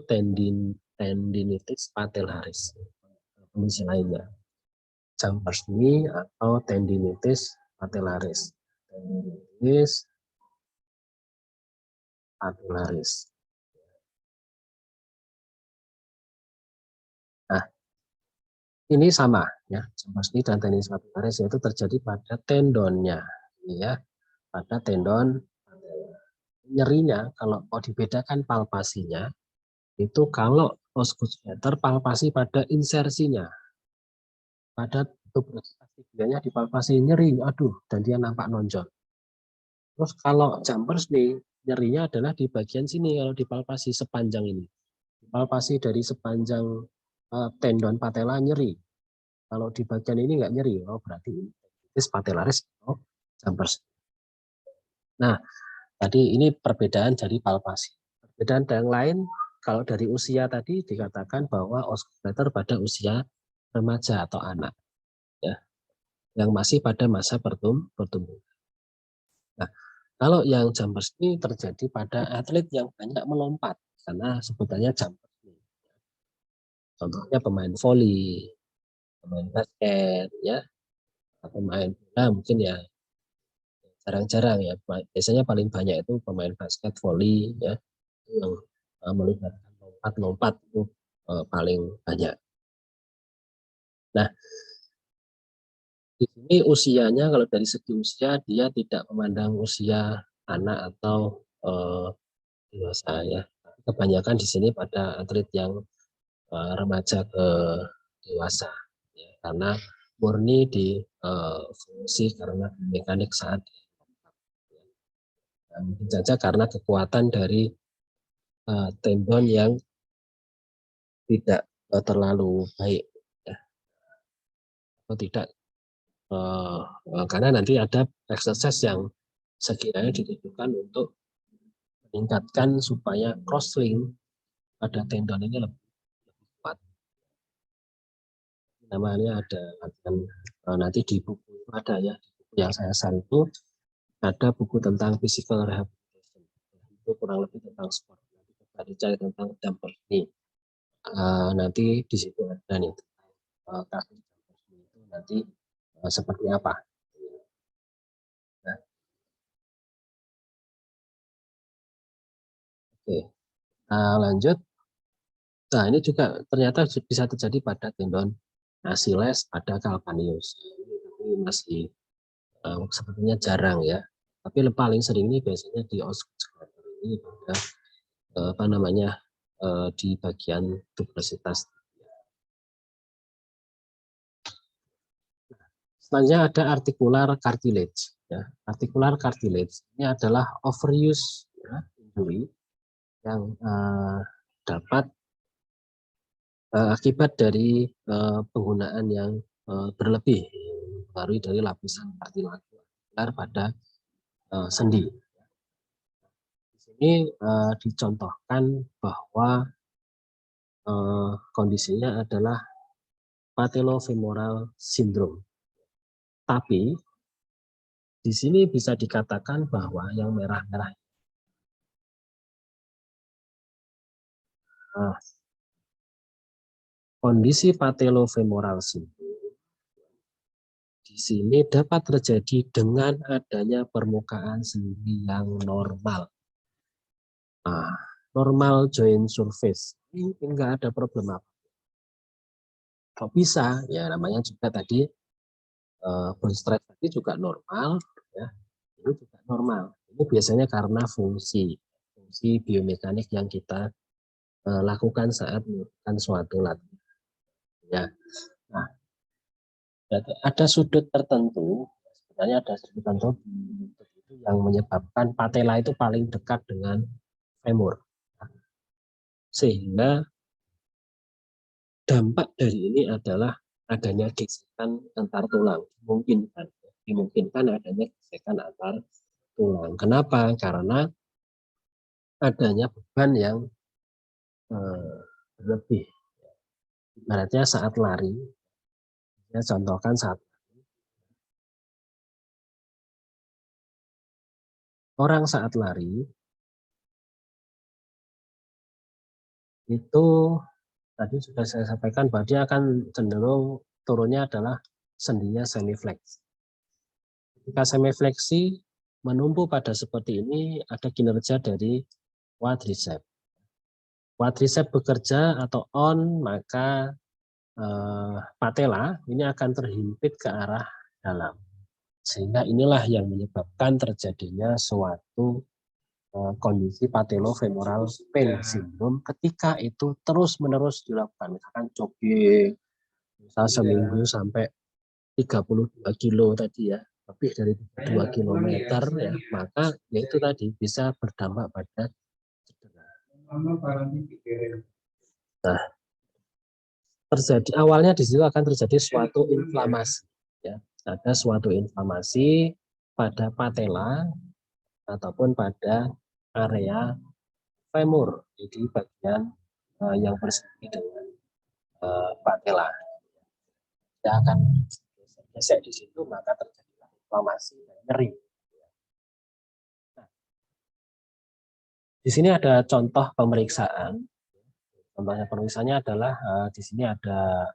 tendinitis patellaris. Kondisi lainnya. Jumpers knee atau tendinitis patellaris. Tendinitis patellaris. Nah, ini sama ya, jumpers knee dan tendinitis patellaris yaitu terjadi pada tendonnya, ya, pada tendon. Nyerinya kalau mau dibedakan palpasinya, itu kalau Osgood-Schlatter palpasi pada insersinya, pada tuberositas tibianya dipalpasi nyeri, aduh, dan dia nampak nonjol. Terus kalau jumpers nih, nyerinya adalah di bagian sini kalau dipalpasi sepanjang ini, palpasi dari sepanjang tendon patella nyeri. Kalau di bagian ini nggak nyeri, oh berarti ini tendinitis patellaris atau Jambers. Nah, tadi ini perbedaan dari palpasi. Perbedaan yang lain, kalau dari usia tadi dikatakan bahwa osteoarthritis pada usia remaja atau anak, ya, yang masih pada masa pertumbuhan. Nah, kalau yang Jambers ini terjadi pada atlet yang banyak melompat, karena sebutannya Jambers. Contohnya pemain voli, pemain basket, ya, pemain bola mungkin ya jarang-jarang ya. Biasanya paling banyak itu pemain basket, voli, ya, yang melibatkan lompat-lompat itu paling banyak. Nah, di sini usianya kalau dari segi usia dia tidak memandang usia anak atau dewasa ya. Kebanyakan di sini pada atlet yang remaja ke dewasa ya, karena murni di fungsi karena mekanik saat ya, mungkin saja karena kekuatan dari tendon yang tidak terlalu baik ya, atau tidak karena nanti ada exercise yang sekiranya ditujukan untuk meningkatkan supaya cross link pada tendon ini lebih kuat. Namanya ada nanti di buku itu ada ya, di buku yang saya share itu ada buku tentang physical rehabilitation. Itu kurang lebih tentang sport. Nanti kita dicari tentang damper ini. Nanti di situ ada nih kasus itu nanti seperti apa. Nah, oke, lanjut. Nah, ini juga ternyata bisa terjadi pada tendon Achilles, pada calcaneus. Ini masih sepertinya jarang ya. Tapi paling sering ini biasanya di osteoarthritis ini pada apa namanya di bagian tuberositas. Selanjutnya ada articular cartilage. Ya. Articular cartilage ini adalah overuse ya, injury yang dapat akibat dari penggunaan yang berlebih mempengaruhi dari lapisan kartilager pada sendi. Di sini dicontohkan bahwa kondisinya adalah patellofemoral syndrome. Tapi di sini bisa dikatakan bahwa yang merah-merah kondisi patellofemoral syndrome di sini dapat terjadi dengan adanya permukaan sendi yang normal. Normal joint surface ini enggak ada problem apa. Kok bisa? Ya namanya juga tadi bone stress tadi juga normal, ya. Ini juga normal. Ini biasanya karena fungsi biomekanik yang kita lakukan saat melakukan suatu latihan. Ya. Nah, ada sudut tertentu, sebenarnya ada sudut tertentu yang menyebabkan patella itu paling dekat dengan femur. Sehingga dampak dari ini adalah adanya gesekan antar tulang. Dimungkinkan adanya gesekan antar tulang. Kenapa? Karena adanya beban yang berlebih. Ibaratnya saat lari, ya contohkan saat orang saat lari itu tadi sudah saya sampaikan bahwa dia akan cenderung turunnya adalah sendinya semiflex. Ketika semifleksi menumpu pada seperti ini ada kinerja dari quadriceps. Quadriceps bekerja atau on maka patella ini akan terhimpit ke arah dalam. Sehingga inilah yang menyebabkan terjadinya suatu kondisi patellofemoral pain syndrome ketika itu terus-menerus dilakukan. Misalkan jogging, misalnya seminggu sampai 32 kilo tadi ya, lebih dari 2 kilometer ya, maka ya itu tadi bisa berdampak pada cedera. Nah, awalnya di situ akan terjadi suatu inflamasi, ya. Ada suatu inflamasi pada patella ataupun pada area femur, jadi bagian yang bersinggungan dengan patella. Dia akan gesek di situ, maka terjadi inflamasi dan nyeri. Nah, di sini ada contoh pemeriksaan. Contohnya pemeriksaannya adalah di sini ada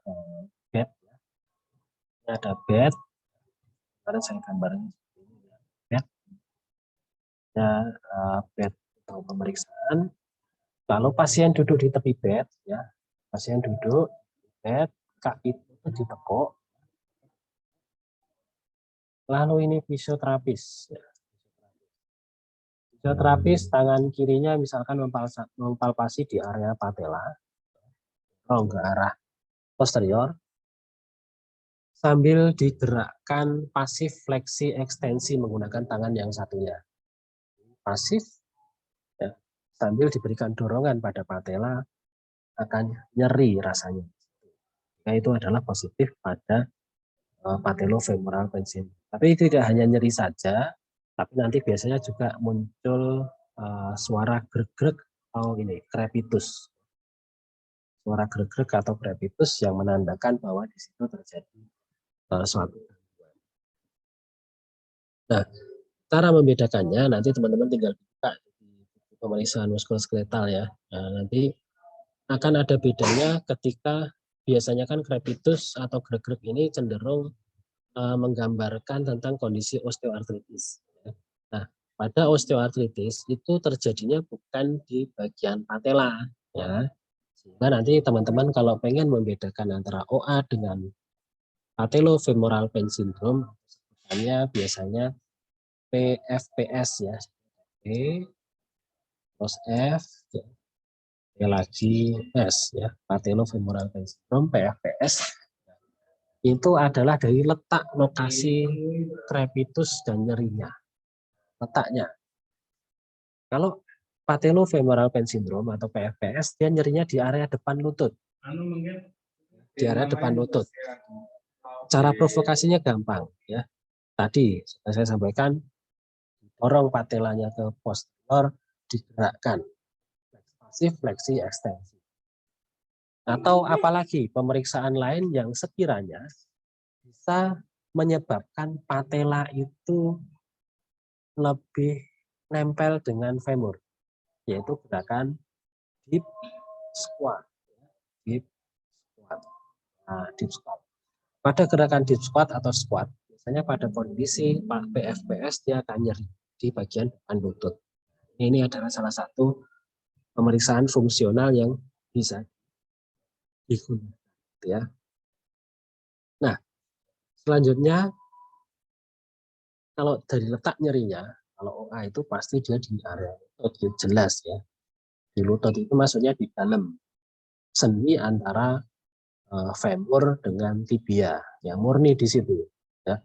bed, ini ada bed. Kemarin saya gambarnya bed, ada bed untuk pemeriksaan. Lalu pasien duduk di tepi bed, ya, pasien duduk di bed, kaki itu ditekuk. Lalu ini fisioterapis. Fisioterapis tangan kirinya misalkan mempalpasi di area patella, rongga arah posterior, sambil digerakkan pasif fleksi ekstensi menggunakan tangan yang satunya. Pasif, ya, sambil diberikan dorongan pada patella, akan nyeri rasanya. Nah, itu adalah positif pada patellofemoral pain syndrome. Tapi tidak hanya nyeri saja, tapi nanti biasanya juga muncul suara greg-greg atau ini crepitus. Suara greg-greg atau crepitus yang menandakan bahwa di situ terjadi suatu gangguan. Nah, cara membedakannya nanti teman-teman tinggal buka di pemeriksaan muskuloskeletal ya. Nah, nanti akan ada bedanya ketika biasanya kan crepitus atau greg-greg ini cenderung menggambarkan tentang kondisi osteoartritis. Nah, pada osteoartritis itu terjadinya bukan di bagian patella, ya. Sehingga nanti teman-teman kalau pengen membedakan antara OA dengan patellofemoral pain syndrome, sebutannya biasanya PFPS ya. P terus F, ya. Lagi S ya, patellofemoral pain syndrome PFPS. Itu adalah dari letak lokasi crepitus dan nyerinya. Letaknya. Kalau patellofemoral pain syndrome atau PFPS, dia nyerinya di area depan lutut. Di area depan lutut. Cara provokasinya gampang. Ya. Tadi sudah saya sampaikan, dorong patellanya ke posterior, digerakkan. Pasif, fleksi, ekstensi. Atau apalagi pemeriksaan lain yang sekiranya bisa menyebabkan patella itu lebih nempel dengan femur, yaitu gerakan deep squat. Deep squat. Nah, deep squat. Pada gerakan deep squat atau squat, biasanya pada kondisi PFPS dia akan nyeri di bagian depan lutut. Ini adalah salah satu pemeriksaan fungsional yang bisa digunakan. Ya. Nah, selanjutnya kalau dari letak nyerinya, kalau OA itu pasti dia di area lutut, jelas ya. Di lutut itu maksudnya di dalam sendi antara femur dengan tibia, yang murni di situ. Ya.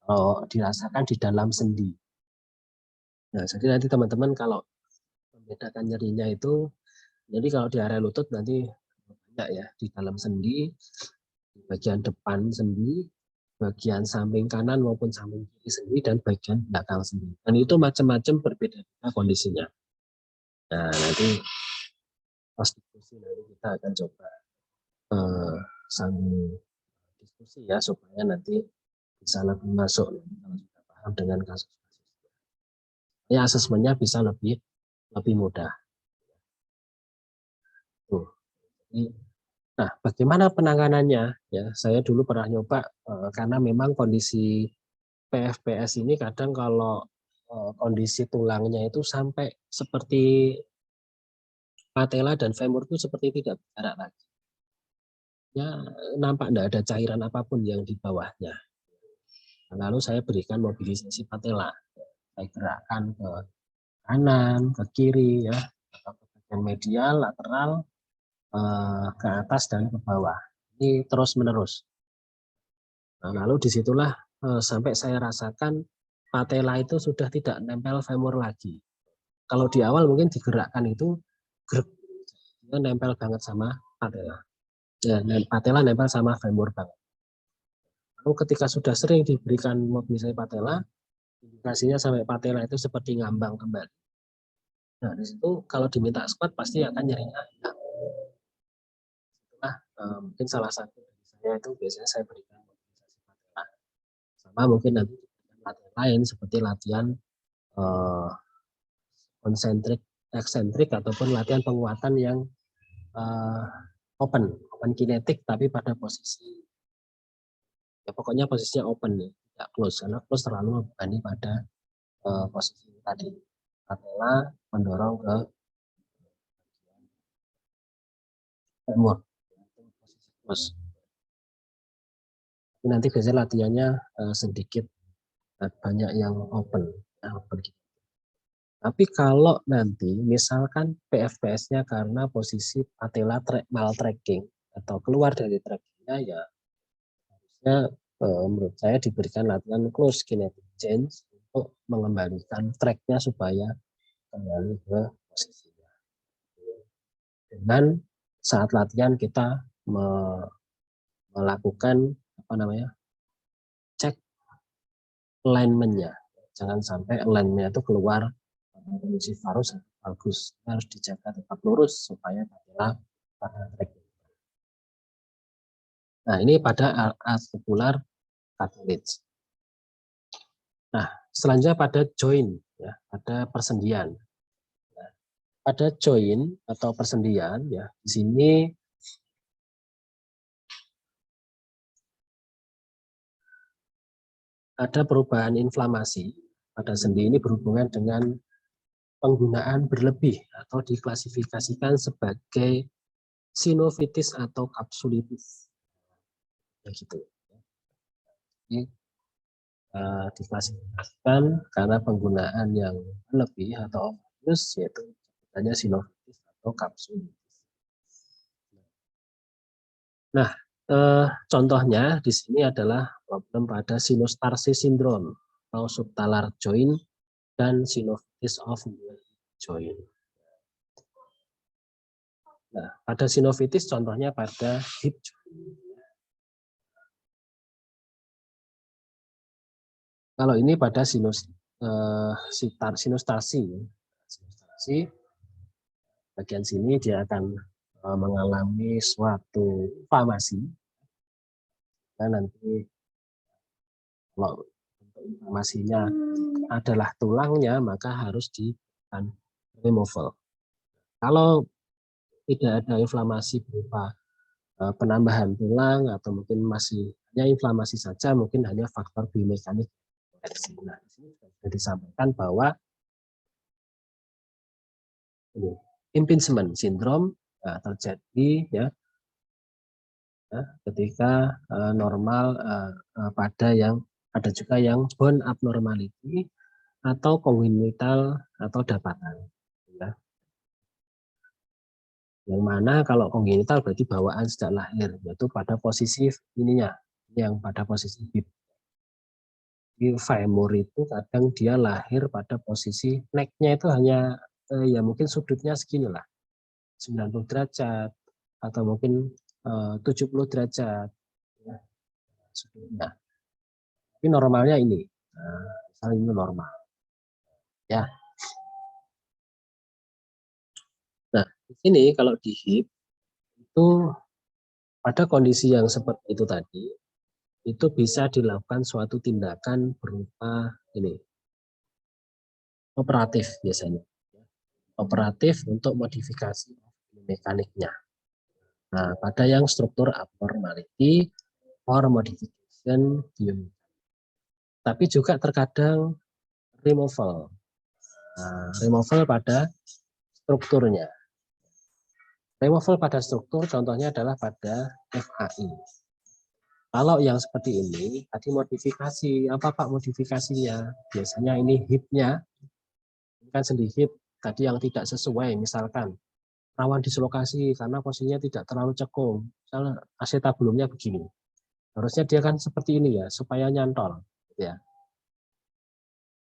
Kalau dirasakan di dalam sendi. Nah, jadi nanti teman-teman kalau membedakan nyerinya itu, jadi kalau di area lutut nanti banyak ya, di dalam sendi, di bagian depan sendi, bagian samping kanan maupun samping kiri sendi, dan bagian belakang sendi. Dan itu macam-macam berbeda-beda kondisinya. Nah, nanti pas diskusi nanti kita akan coba sambil diskusi ya, supaya nanti bisa lebih masuk kalau sudah paham dengan kasus-kasus. Ya, asesmennya bisa lebih mudah. Tuh. Nah, bagaimana penanganannya? Ya, saya dulu pernah nyoba karena memang kondisi PFPS ini kadang kalau kondisi tulangnya itu sampai seperti patella dan femur itu seperti tidak bergerak lagi. Ya, nampak tidak ada cairan apapun yang di bawahnya. Lalu saya berikan mobilisasi patella. Saya gerakkan ke kanan, ke kiri, ya, atau ke bagian medial, lateral, ke atas dan ke bawah. Ini terus menerus. Nah, lalu disitulah sampai saya rasakan patella itu sudah tidak nempel femur lagi. Kalau di awal mungkin digerakkan itu grek, nempel banget sama patella. Ya, patella nempel sama femur banget. Lalu ketika sudah sering diberikan mobilisasi patella, indikasinya sampai patella itu seperti ngambang kembali. Nah, di situ kalau diminta squat pasti akan nyerinya hilang. Nah, mungkin salah satu dari saya itu biasanya saya berikan mobilisasi patella. Sama mungkin nanti latihan lain seperti latihan konsentrik, eksentrik ataupun latihan penguatan yang open kinetik tapi pada posisi ya pokoknya posisinya open nih, tidak close karena close terlalu membebani pada posisi tadi patella mendorong ke femur posisi close. Nanti biasanya latihannya sedikit banyak yang open, open gitu. Tapi kalau nanti misalkan PFPS-nya karena posisi patella maltracking atau keluar dari trackingnya ya harusnya menurut saya diberikan latihan close kinetic change untuk mengembalikan tracknya supaya kembali ke posisinya. Dengan saat latihan kita melakukan cek alignment-nya. Jangan sampai alignment-nya itu keluar kondisi varus bagus. Harus dijaga tetap lurus supaya patella pada track. Nah, ini pada articular cartilage. Nah, selanjutnya pada joint, ya, pada persendian. Nah, pada joint atau persendian, ya, di sini ada perubahan inflamasi pada sendi ini berhubungan dengan penggunaan berlebih atau diklasifikasikan sebagai sinovitis atau kapsulitis. Ya, gitu. Jadi, diklasifikasikan karena penggunaan yang lebih atau overuse yaitu hanya sinovitis atau kapsulitis. Nah, contohnya di sini adalah problem pada sinus-tarsi syndrome atau subtalar joint dan sinovitis of joint. Nah, pada sinovitis contohnya pada hip joint. Kalau ini pada sinus tarsi, bagian sini dia akan mengalami suatu inflamasi. Dan nanti kalau untuk inflamasinya adalah tulangnya, maka harus di removal. Kalau tidak ada inflamasi berupa penambahan tulang atau mungkin masih hanya inflamasi saja, mungkin hanya faktor biomekanik. Nah, di sini sudah disampaikan bahwa ini impingement syndrome terjadi ya ketika normal pada yang ada juga yang bone abnormality atau congenital atau dapatan. Ya. Yang mana kalau congenital berarti bawaan sejak lahir, yaitu pada posisi ininya, yang pada posisi hip. Di femur itu kadang dia lahir pada posisi neck-nya itu hanya ya mungkin sudutnya segini lah, 90 derajat atau mungkin 70 derajat ya, sudutnya. Tapi normalnya ini, misalnya ini normal. Ya. Nah, di sini kalau di hip itu pada kondisi yang seperti itu tadi, itu bisa dilakukan suatu tindakan berupa ini operatif biasanya, operatif untuk modifikasi mekaniknya. Nah, pada yang struktur abnormality or modification biomekanik. Tapi juga terkadang removal, removal pada strukturnya. Removal pada struktur contohnya adalah pada FAI. Kalau yang seperti ini, tadi modifikasi, apa Pak modifikasinya? Biasanya ini hip-nya, ini kan sendi hip tadi yang tidak sesuai, misalkan rawan dislokasi karena posisinya tidak terlalu cekung. Misalnya acetabulumnya begini. Harusnya dia kan seperti ini ya, supaya nyantol. Ya.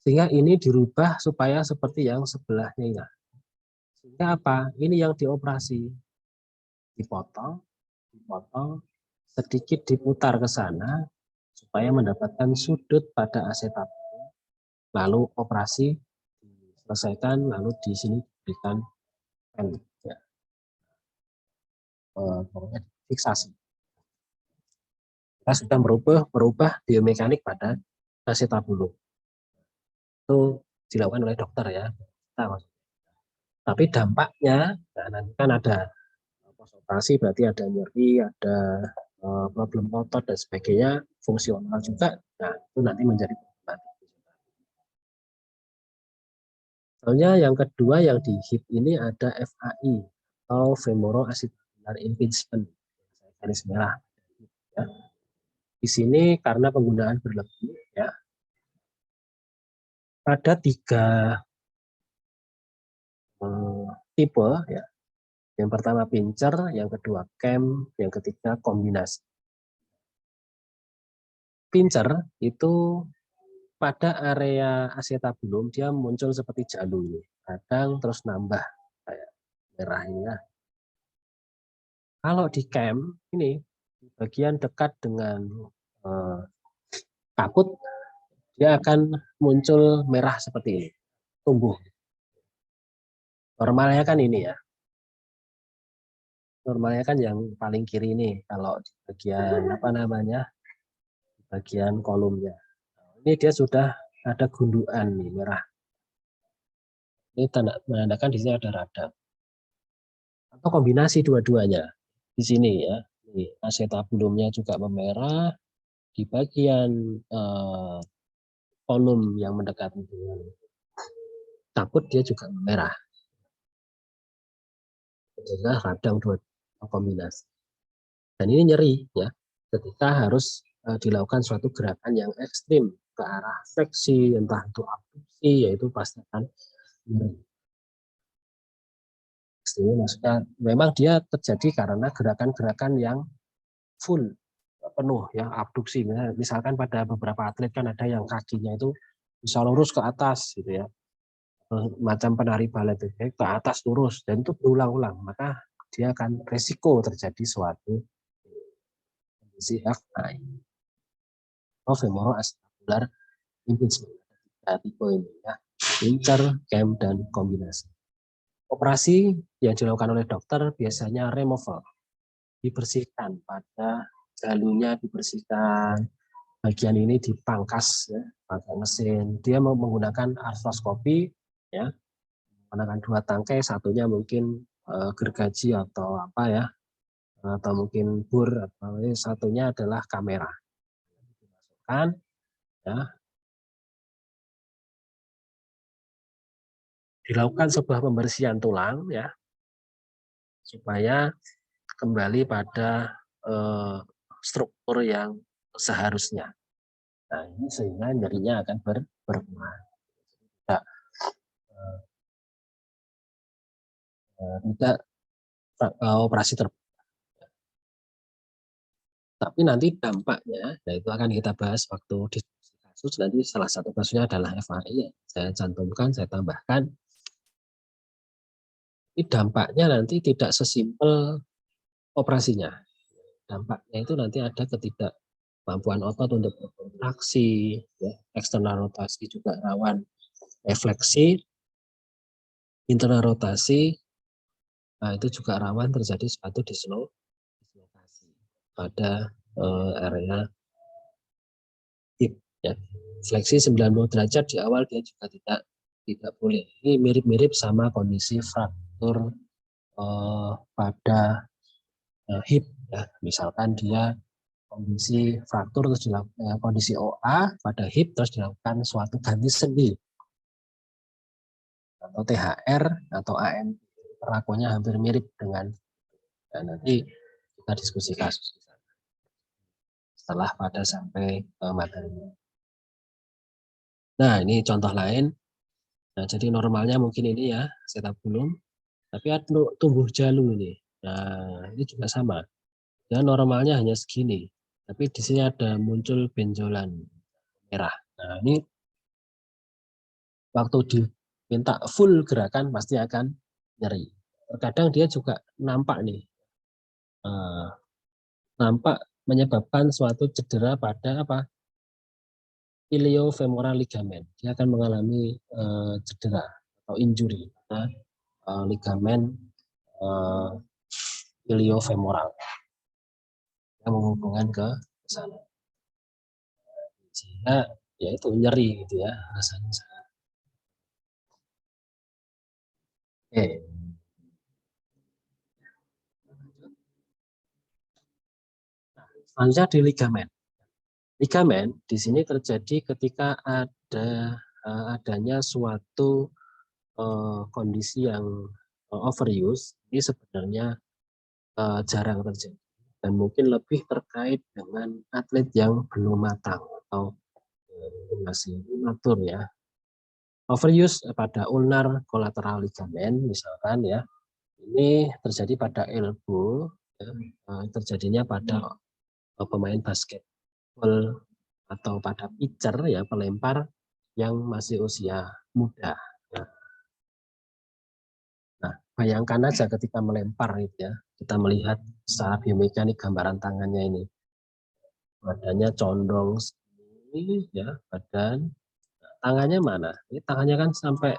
Sehingga ini dirubah supaya seperti yang sebelahnya ya. Sehingga apa? Ini yang dioperasi. dipotong, sedikit diputar ke sana supaya mendapatkan sudut pada asetabulum, lalu operasi diselesaikan, lalu di sini diberikan pen, ya, fiksasi. Kita sudah merubah biomekanik pada asetabulum. Itu dilakukan oleh dokter ya. Tapi dampaknya, nah nanti kan ada post operasi, berarti ada nyeri, ada problem otot dan sebagainya, fungsional juga. Nah itu nanti menjadi problematik. Soalnya yang kedua yang di hip ini ada FAI atau femoroacetabular impingement, garis merah. Ya. Di sini karena penggunaan berlebih, ya, ada 3 tipe, ya. Yang pertama pincer, yang kedua cam, yang ketiga kombinasi. Pincer itu pada area asetabulum dia muncul seperti jalu ini, kadang terus nambah kayak merah ini ya. Kalau di cam ini di bagian dekat dengan kaput dia akan muncul merah seperti ini, tumbuh. Normalnya kan ini ya. Normalnya kan yang paling kiri ini kalau di bagian apa namanya? Bagian kolumnya. Ini dia sudah ada gundukan nih merah. Ini menandakan di sini ada radang. Atau kombinasi dua-duanya. Di sini ya, ini asetabulumnya juga memerah, di bagian kolum yang mendekati dengan kaput dia juga memerah. Jadi radang dua kombinasi. Dan ini nyeri ya, ketika harus dilakukan suatu gerakan yang ekstrim ke arah fleksi, entah itu abduksi, yaitu pasti akan nyeri. Ekstrim maksudnya memang dia terjadi karena gerakan-gerakan yang full penuh ya, abduksi. Misalkan pada beberapa atlet kan ada yang kakinya itu bisa lurus ke atas gitu ya, macam penari balet itu ke atas lurus, dan itu berulang-ulang, maka dia akan resiko terjadi suatu kondisi FI atau femoroacetabular impingement. Tipe ini ya, pincer, cam, dan kombinasi. Operasi yang dilakukan oleh dokter biasanya removal, dibersihkan pada jalunya, dibersihkan, bagian ini dipangkas ya, pakai mesin. Dia mau menggunakan artroskopi ya, menggunakan 2 tangkai, satunya mungkin gergaji atau apa ya, atau mungkin bur, atau satunya adalah kamera. Dimasukkan ya, dilakukan sebuah pembersihan tulang ya, supaya kembali pada struktur yang seharusnya. Nah, ini sehingga nyerinya akan berkurang. Tidak operasi terbuka. Tapi nanti dampaknya, nah itu akan kita bahas waktu diskusi kasus. Nanti salah satu kasusnya adalah FAI. Saya cantumkan, saya tambahkan. Ini dampaknya nanti tidak sesimpel operasinya. Dampaknya itu nanti ada ketidakmampuan otot untuk berkontraksi, ya, eksternal rotasi juga rawan refleksi, internal rotasi, nah itu juga rawan terjadi suatu dislokasi pada area hip ya. Fleksi 90 derajat di awal dia juga tidak boleh. Ini mirip-mirip sama kondisi fraktur pada hip ya. Misalkan dia kondisi fraktur terus dilakukan kondisi OA pada hip terus dilakukan suatu ganti sendi atau THR atau AM, perlakuannya hampir mirip dengan, dan nanti kita diskusi kasus setelah pada sampai materi. Nah ini contoh lain. Nah jadi normalnya mungkin ini ya acetabulum, tapi ada tumbuh jalu ini. Nah ini juga sama. Ya normalnya hanya segini, tapi di sini ada muncul benjolan merah. Nah ini waktu diminta full gerakan pasti akan nyeri. Terkadang dia juga nampak nih nampak menyebabkan suatu cedera pada apa? Iliofemoral ligamen. Dia akan mengalami cedera atau injury pada ligamen iliofemoral yang menghubungkan ke sana. Sehingga ya itu nyeri gitu ya rasanya. Oke. Selanjutnya di ligamen. Ligamen di sini terjadi ketika adanya suatu kondisi yang overuse. Ini sebenarnya jarang terjadi dan mungkin lebih terkait dengan atlet yang belum matang atau masih imatur ya. Overuse pada ulnar collateral ligament misalkan ya, ini terjadi pada elbow, ya, terjadinya pada pemain basketball atau pada pitcher ya, pelempar yang masih usia muda. Nah, bayangkan aja ketika melempar gitu ya, kita melihat secara biomekanik gambaran tangannya ini, badannya condong segini ya, badan, tangannya mana? Ini tangannya kan sampai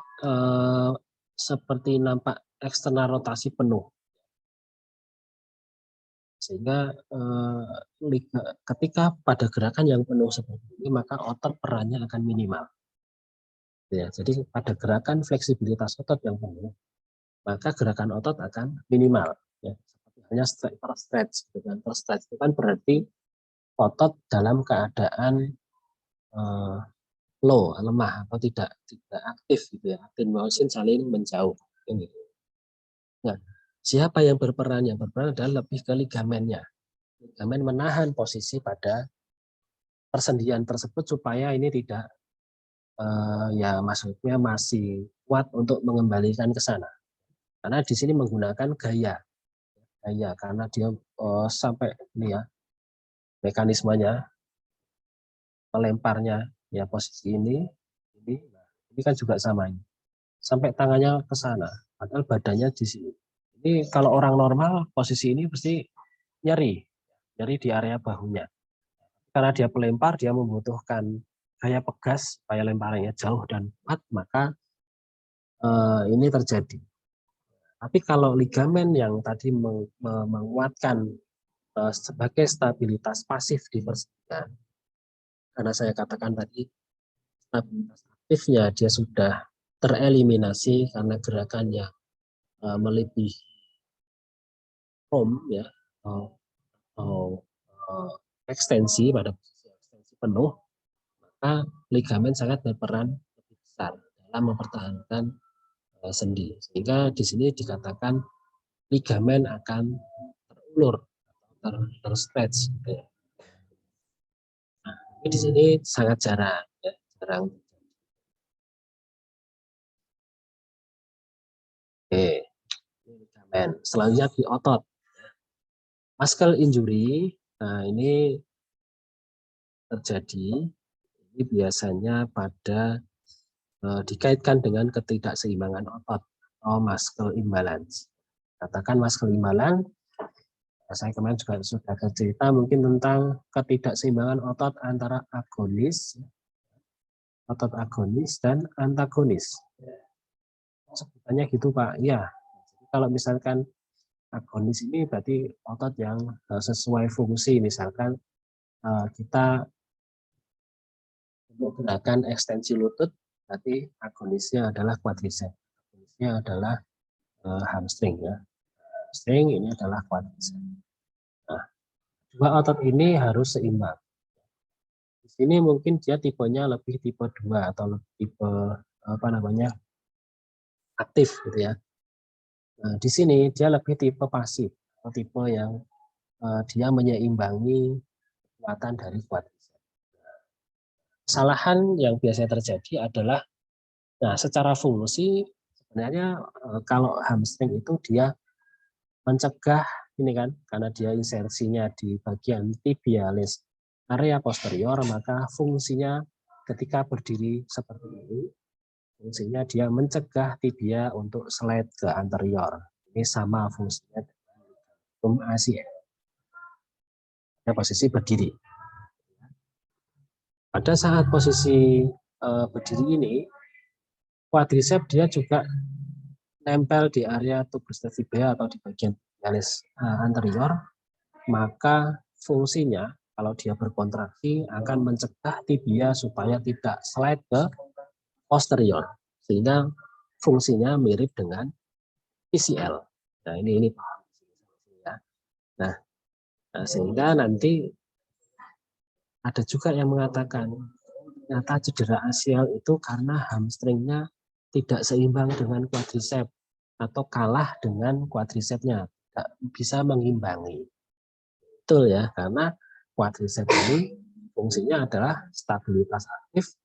seperti nampak eksternal rotasi penuh. Sehingga ketika pada gerakan yang penuh seperti ini, maka otot perannya akan minimal. Ya, jadi pada gerakan fleksibilitas otot yang penuh, maka gerakan otot akan minimal. Ya, seperti hanya terstretch, gitu terstretch itu kan berarti otot dalam keadaan low, lemah atau tidak aktif gitu ya. Actin motion saling menjauh. Ini. Nah, siapa yang berperan? Yang berperan adalah lebih ke ligamennya. Ligamen menahan posisi pada persendian tersebut supaya ini tidak ya maksudnya masih kuat untuk mengembalikan ke sana. Karena di sini menggunakan gaya karena dia sampai ini ya mekanismenya melemparnya ya posisi ini kan juga sama ini. Sampai tangannya ke sana, padahal badannya di sini. Ini kalau orang normal posisi ini pasti nyeri di area bahunya. Karena dia pelempar, dia membutuhkan gaya pegas supaya lemparannya jauh dan kuat, maka ini terjadi. Tapi kalau ligamen yang tadi menguatkan sebagai stabilitas pasif di persendian, karena saya katakan tadi stabilitas aktifnya dia sudah tereliminasi karena gerakannya melebihi ya atau ekstensi pada posisi ekstensi penuh, maka ligamen sangat berperan lebih besar dalam mempertahankan sendi. Sehingga di sini dikatakan ligamen akan terulur atau terstretch. Nah, ini di sini sangat jarang, ya, jarang. Oke, ligamen. Selanjutnya di otot. Muscle injury, nah ini terjadi ini biasanya pada dikaitkan dengan ketidakseimbangan otot atau muscle imbalance. Katakan muscle imbalance, saya kemarin juga sudah cerita mungkin tentang ketidakseimbangan otot antara otot agonis dan antagonis. Sebutannya gitu Pak, ya. Jadi kalau misalkan agonis ini berarti otot yang sesuai fungsi, misalkan kita untuk gerakan ekstensi lutut, berarti agonisnya adalah quadricep, agonisnya adalah hamstring ya. Hamstring ini adalah quadricep. Nah, dua otot ini harus seimbang. Di sini mungkin dia tipenya lebih tipe 2 atau lebih tipe apa namanya aktif gitu ya. Nah, di sini dia lebih tipe pasif atau tipe yang dia menyeimbangi kekuatan dari quadricep. Kesalahan yang biasanya terjadi adalah, nah secara fungsi sebenarnya kalau hamstring itu dia mencegah ini kan, karena dia insersinya di bagian tibialis area posterior, maka fungsinya ketika berdiri seperti ini, fungsinya dia mencegah tibia untuk slide ke anterior. Ini sama fungsinya dengan ACL. posisi berdiri. Pada saat posisi berdiri ini, quadriceps dia juga nempel di area tuberous tibia atau di bagian tibialis anterior, maka fungsinya kalau dia berkontraksi akan mencegah tibia supaya tidak slide ke posterior, sehingga fungsinya mirip dengan PCL. Nah ini ya. Nah, sehingga nanti ada juga yang mengatakan ternyata cedera ACL itu karena hamstringnya tidak seimbang dengan quadriceps atau kalah dengan quadricepsnya, tidak bisa mengimbangi. Betul ya, karena quadriceps ini fungsinya adalah stabilitas aktif,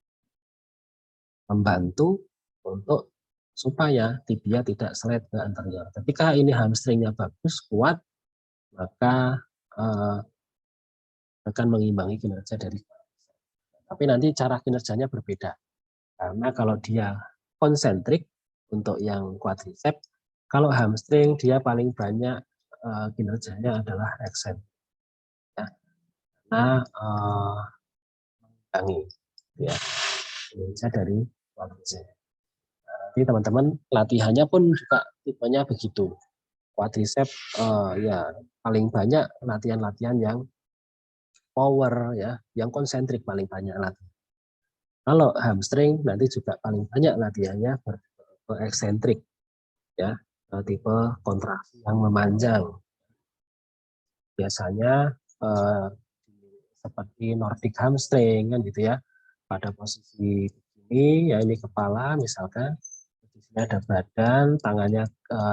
membantu untuk supaya tibia tidak slide ke anterior. Ketika ini hamstringnya bagus, kuat, maka akan mengimbangi kinerja dari quadriceps. Tapi nanti cara kinerjanya berbeda. Karena kalau dia konsentrik untuk yang quadriceps, kalau hamstring dia paling banyak kinerjanya adalah eksentrik. Ya. Nah, mengimbangi ya, kinerja dari quadriceps. Jadi teman-teman latihannya pun juga tipenya begitu. Quadriceps ya paling banyak latihan-latihan yang power ya, yang konsentrik paling banyak latihan. Kalau hamstring nanti juga paling banyak latihannya bertipe eksentrik ya, tipe kontraksi yang memanjang. Biasanya seperti Nordic hamstring kan gitu ya. Pada posisi ini ya, ini kepala misalkan, posisinya ada badan, tangannya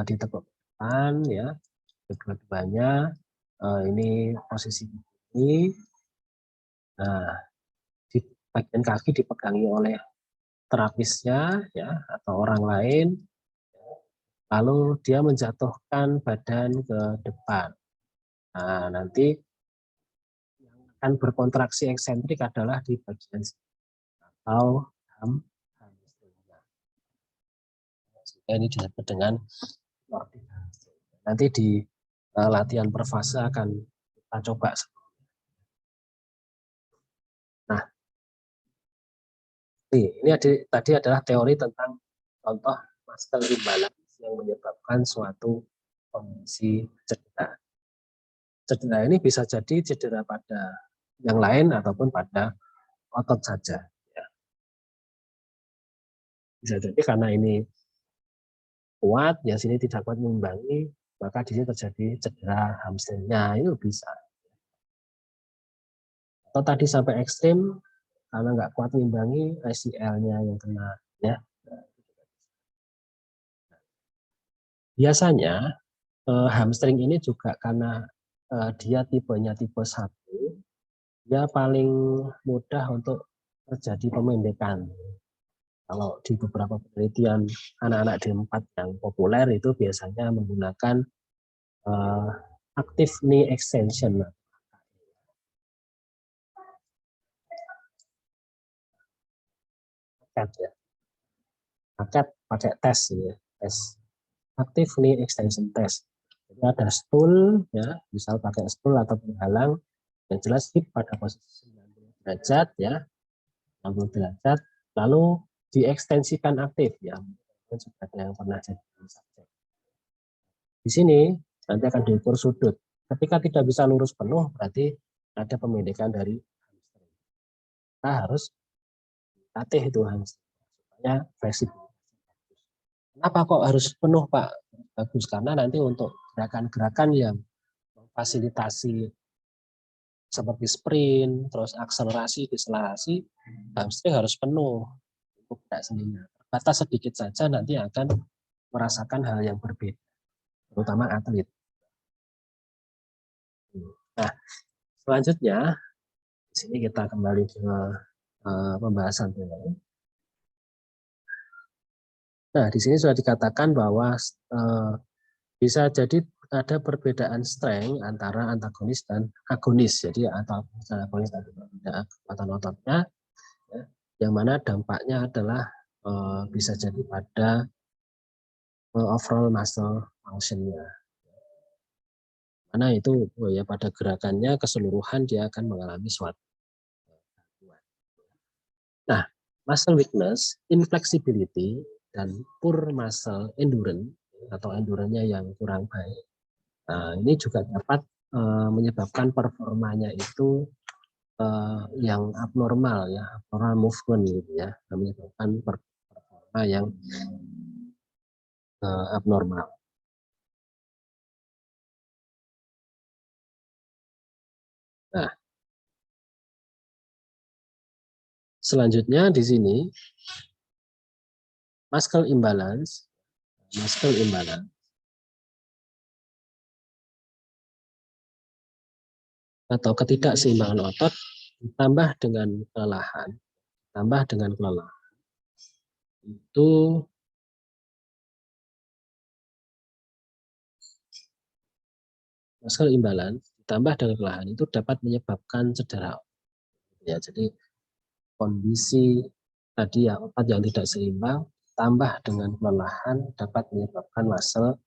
ditekuk ke depan ya, kedua-duanya ini posisi ini. Nah, di bagian kaki dipegangi oleh terapisnya ya atau orang lain, lalu dia menjatuhkan badan ke depan. Nah, nanti yang akan berkontraksi eksentrik adalah di bagian atau hamstringnya. Ini disebut dengan Nordic hamstring. Nanti di latihan perfase akan kita coba. Nah, ini tadi adalah teori tentang contoh muscle imbalance yang menyebabkan suatu kondisi cedera. Cedera ini bisa jadi cedera pada yang lain ataupun pada otot saja. Ya. Bisa jadi karena ini kuat, ya sini tidak kuat mengimbangi, maka di sini terjadi cedera hamstringnya, itu bisa. Atau tadi sampai ekstrim, karena nggak kuat mengimbangi, ACL-nya yang kena. Ya. Biasanya hamstring ini juga karena dia tipenya tipe 1, dia paling mudah untuk terjadi pemendekan. Kalau di beberapa penelitian anak-anak D4 yang populer itu biasanya menggunakan active knee extension. Paket ya. Paket pakai tes ya, tes active knee extension test. Jadi ada stool ya, misal pakai stool atau penghalang, yang jelas hip pada posisi 90 derajat ya, 60 derajat, lalu diekstensikan aktif ya. Mungkin sudah ada yang pernah jadi subjek. Di sini nanti akan diukur sudut. Ketika tidak bisa lurus penuh, berarti ada pemendekan dari hamstring. Kita harus latih itu hamstring supaya fleksibel. Kenapa kok harus penuh, Pak? Bagus, karena nanti untuk gerakan-gerakan yang memfasilitasi seperti sprint, terus akselerasi, deselerasi, hamstring harus penuh untuk gerak sendinya. Batas sedikit saja nanti akan merasakan hal yang berbeda, terutama atlet. Nah, selanjutnya di sini kita kembali ke pembahasan teori. Nah, di sini sudah dikatakan bahwa bisa jadi ada perbedaan strength antara antagonis dan agonis. Jadi antagonis dan agonis tadi berbeda kekuatan ototnya, ya, yang mana dampaknya adalah bisa jadi pada overall muscle function-nya. Mana itu ya pada gerakannya keseluruhan dia akan mengalami suatu gangguan. Nah, muscle weakness, inflexibility, dan poor muscle endurance atau endurance-nya yang kurang baik. Nah, ini juga dapat menyebabkan performanya itu yang abnormal ya, abnormal movement gitu ya, menyebabkan performa yang abnormal. Nah, selanjutnya di sini muscle imbalance atau ketidakseimbangan otot ditambah dengan kelelahan, itu muscle imbalance ditambah dengan kelelahan itu dapat menyebabkan cedera. Ya, jadi kondisi tadi ya otot yang tidak seimbang tambah dengan kelelahan dapat menyebabkan muscle,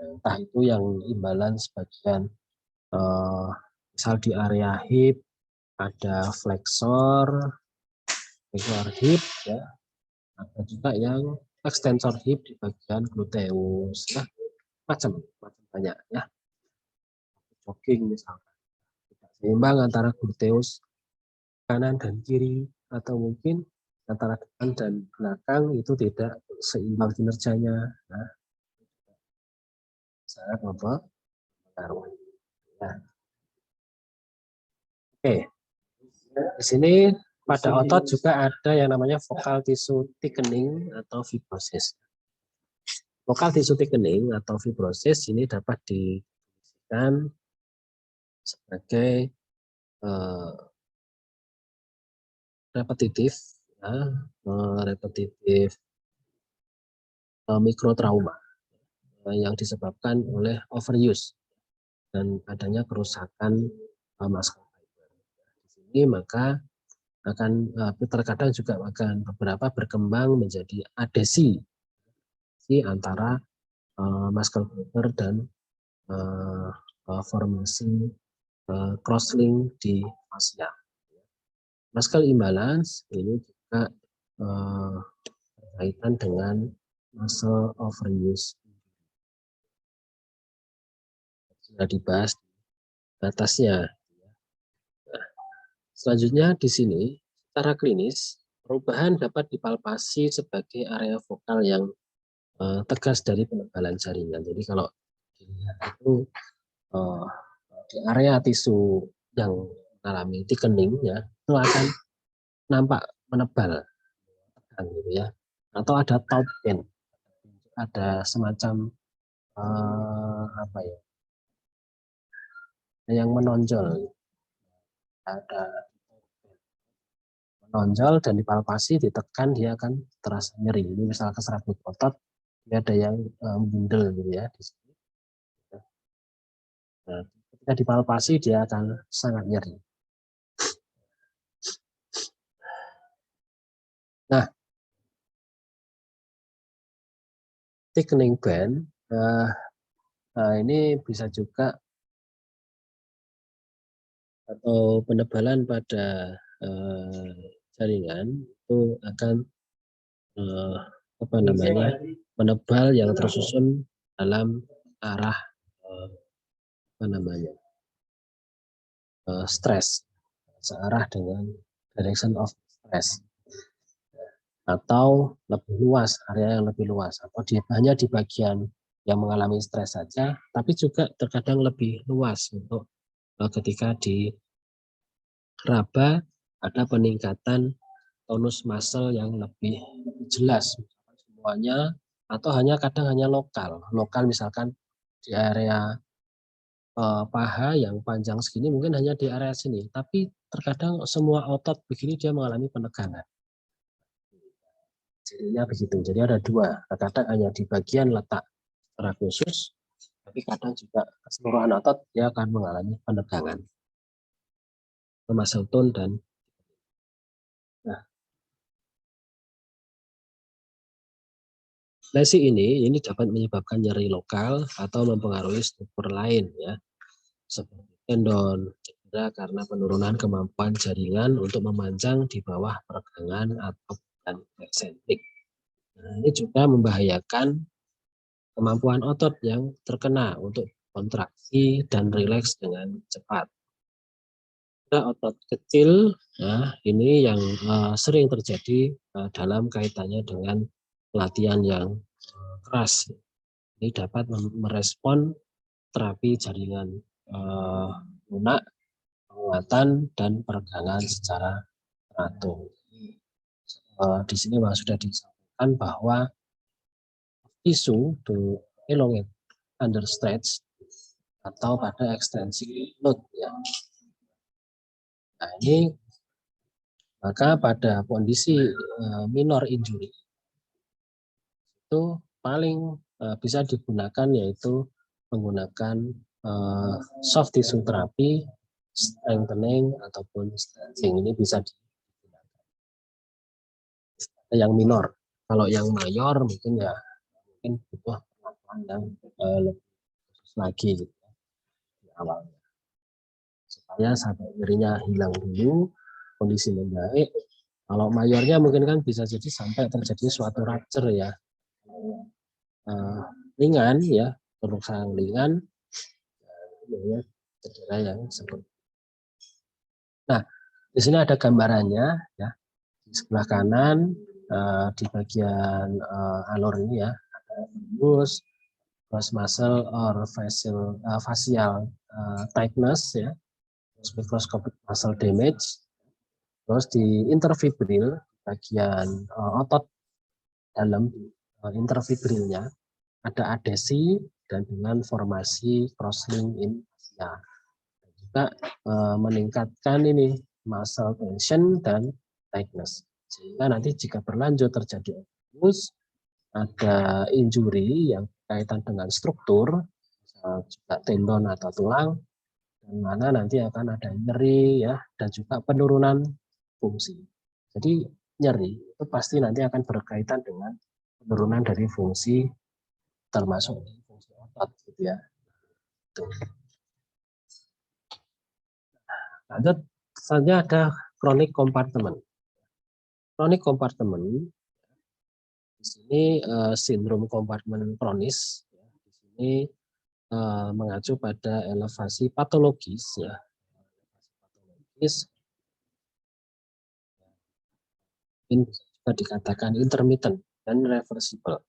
entah itu yang imbalance bagian misal di area hip ada flexor hip ya, ada juga yang extensor hip di bagian gluteus ya, macam banyak ya, jogging misalkan tidak seimbang antara gluteus kanan dan kiri, atau mungkin antara depan dan belakang itu tidak seimbang kinerjanya. Nah, sangat mempengaruhi. Nah, oke. Di sini pada otot juga ada yang namanya focal tissue thickening atau fibrosis. Focal tissue thickening atau fibrosis ini dapat didefinisikan sebagai repetitif, ya, repetitif mikrotrauma yang disebabkan oleh overuse dan adanya kerusakan muscle fiber. Di sini maka akan terkadang juga akan beberapa berkembang menjadi adesi antara muscle fiber dan formasi crosslink di fascia. Muscle imbalance ini juga berkaitan dengan muscle overuse. Sudah dibahas di atasnya. Selanjutnya di sini, secara klinis, perubahan dapat dipalpasi sebagai area vokal yang tegas dari penebalan jaringan. Jadi kalau dilihat itu di area tisu yang mengalami thickening ya, itu akan nampak menebal gitu ya. Atau ada taut band, ada semacam apa ya, yang menonjol, ada menonjol dan dipalpasi, ditekan dia akan terasa nyeri. Ini misal keserabut otot, dia ada yang bundel gitu ya di sini. Nah, ketika dipalpasi dia akan sangat nyeri. Nah, thickening band ini bisa juga atau penebalan pada jaringan itu akan apa namanya, menebal yang tersusun dalam arah apa namanya, stres, searah dengan direction of stress, atau lebih luas, area yang lebih luas, atau hanya di bagian yang mengalami stres saja, tapi juga terkadang lebih luas untuk ketika di raba ada peningkatan tonus muscle yang lebih jelas semuanya, atau hanya kadang hanya lokal misalkan di area paha yang panjang segini mungkin hanya di area sini, tapi terkadang semua otot begini dia mengalami penegangan. Jadinya begitu. Jadi ada dua, kadang hanya di bagian letak secara khusus, tapi kadang juga keseluruhan otot dia akan mengalami penegangan. Muscle tone dan nah, Lesi ini dapat menyebabkan nyeri lokal atau mempengaruhi struktur lain ya, seperti tendon, cedera karena penurunan kemampuan jaringan untuk memanjang di bawah peregangan atau bukan eksentrik. Nah, ini juga membahayakan kemampuan otot yang terkena untuk kontraksi dan rileks dengan cepat. Otot kecil, ya, ini yang sering terjadi dalam kaitannya dengan latihan yang keras. Ini dapat merespon terapi jaringan lunak, penguatan, dan peregangan secara teratur. Di sini sudah disampaikan bahwa isu to elongate under stretch atau pada ekstensi load ya. Nah, ini maka pada kondisi minor injury itu paling bisa digunakan yaitu menggunakan soft tissue therapy, strengthening ataupun stretching. Ini bisa digunakan. Yang minor. Kalau yang mayor mungkin butuh perawatan yang lebih khusus lagi gitu ya, di awalnya. Supaya sampai nyerinya hilang dulu, kondisi membaik. Kalau mayornya mungkin kan bisa jadi sampai terjadi suatu rupture ya. Ringan ya, kerusakan ringan, cedera yang seperti. Nah, di sini ada gambarannya ya. Di sebelah kanan di bagian alur ini ya, ada cross muscle or facial tightness ya, microscopic muscle damage. Terus di interfibrillar bagian otot dalam interfibrilnya ada adesi dan dengan formasi crosslink in fascia. Juga meningkatkan ini muscle tension dan tightness. Sehingga nanti jika berlanjut terjadi abuse, ada injury yang berkaitan dengan struktur, juga tendon atau tulang, dan mana nanti akan ada nyeri ya, dan juga penurunan fungsi. Jadi nyeri itu pasti nanti akan berkaitan dengan penurunan dari fungsi termasuk fungsi otot gitu ya. Tuh. Lanjut, selanjutnya ada chronic compartment. Chronic compartment di sini sindrom kompartemen kronis. Ya, di sini mengacu pada elevasi patologis ya. Patologis ini bisa juga dikatakan intermittent dan reversible.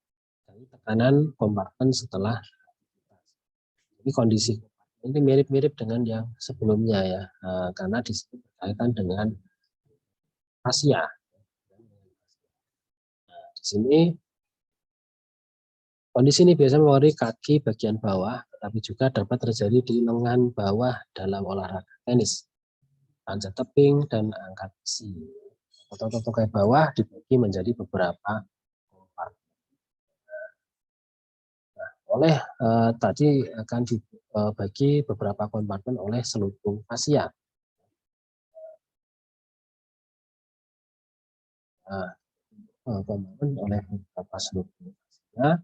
Dari tekanan kompartemen setelah aktivitas. Ini kondisi ini mirip-mirip dengan yang sebelumnya ya, karena di sini berkaitan dengan fascia. Nah, di sini kondisi ini biasanya mempengaruhi kaki bagian bawah, tetapi juga dapat terjadi di lengan bawah dalam olahraga tenis, panjat tebing, dan angkat besi. Otot-otot kaki bawah dibagi menjadi beberapa kompartemen. Nah, oleh tadi akan dibagi beberapa kompartemen oleh selubung fascia. Nah, kompartemen oleh beberapa selubung fascia,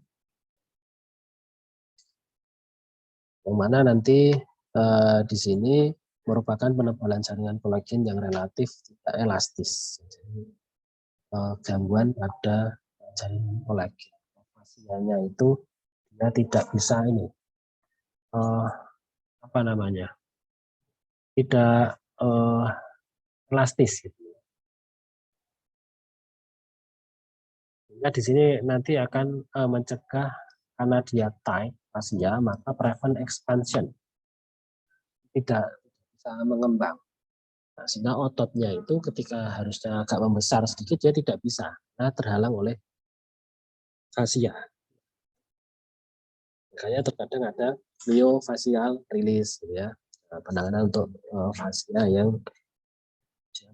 yang mana nanti di sini merupakan penebalan jaringan kolagen yang relatif tidak elastis. Jadi, gangguan pada jaringan kolagen. Fascianya itu dia tidak bisa ini apa namanya, tidak elastis gitu. Sehingga di sini nanti akan mencegah karena dia tight fascia, maka prevent expansion, tidak bisa mengembang. Nah, sehingga ototnya itu ketika harusnya agak membesar sedikit dia tidak bisa, nah terhalang oleh fascia. Makanya terkadang ada myofascial release gitu ya, penanganan untuk fascia yang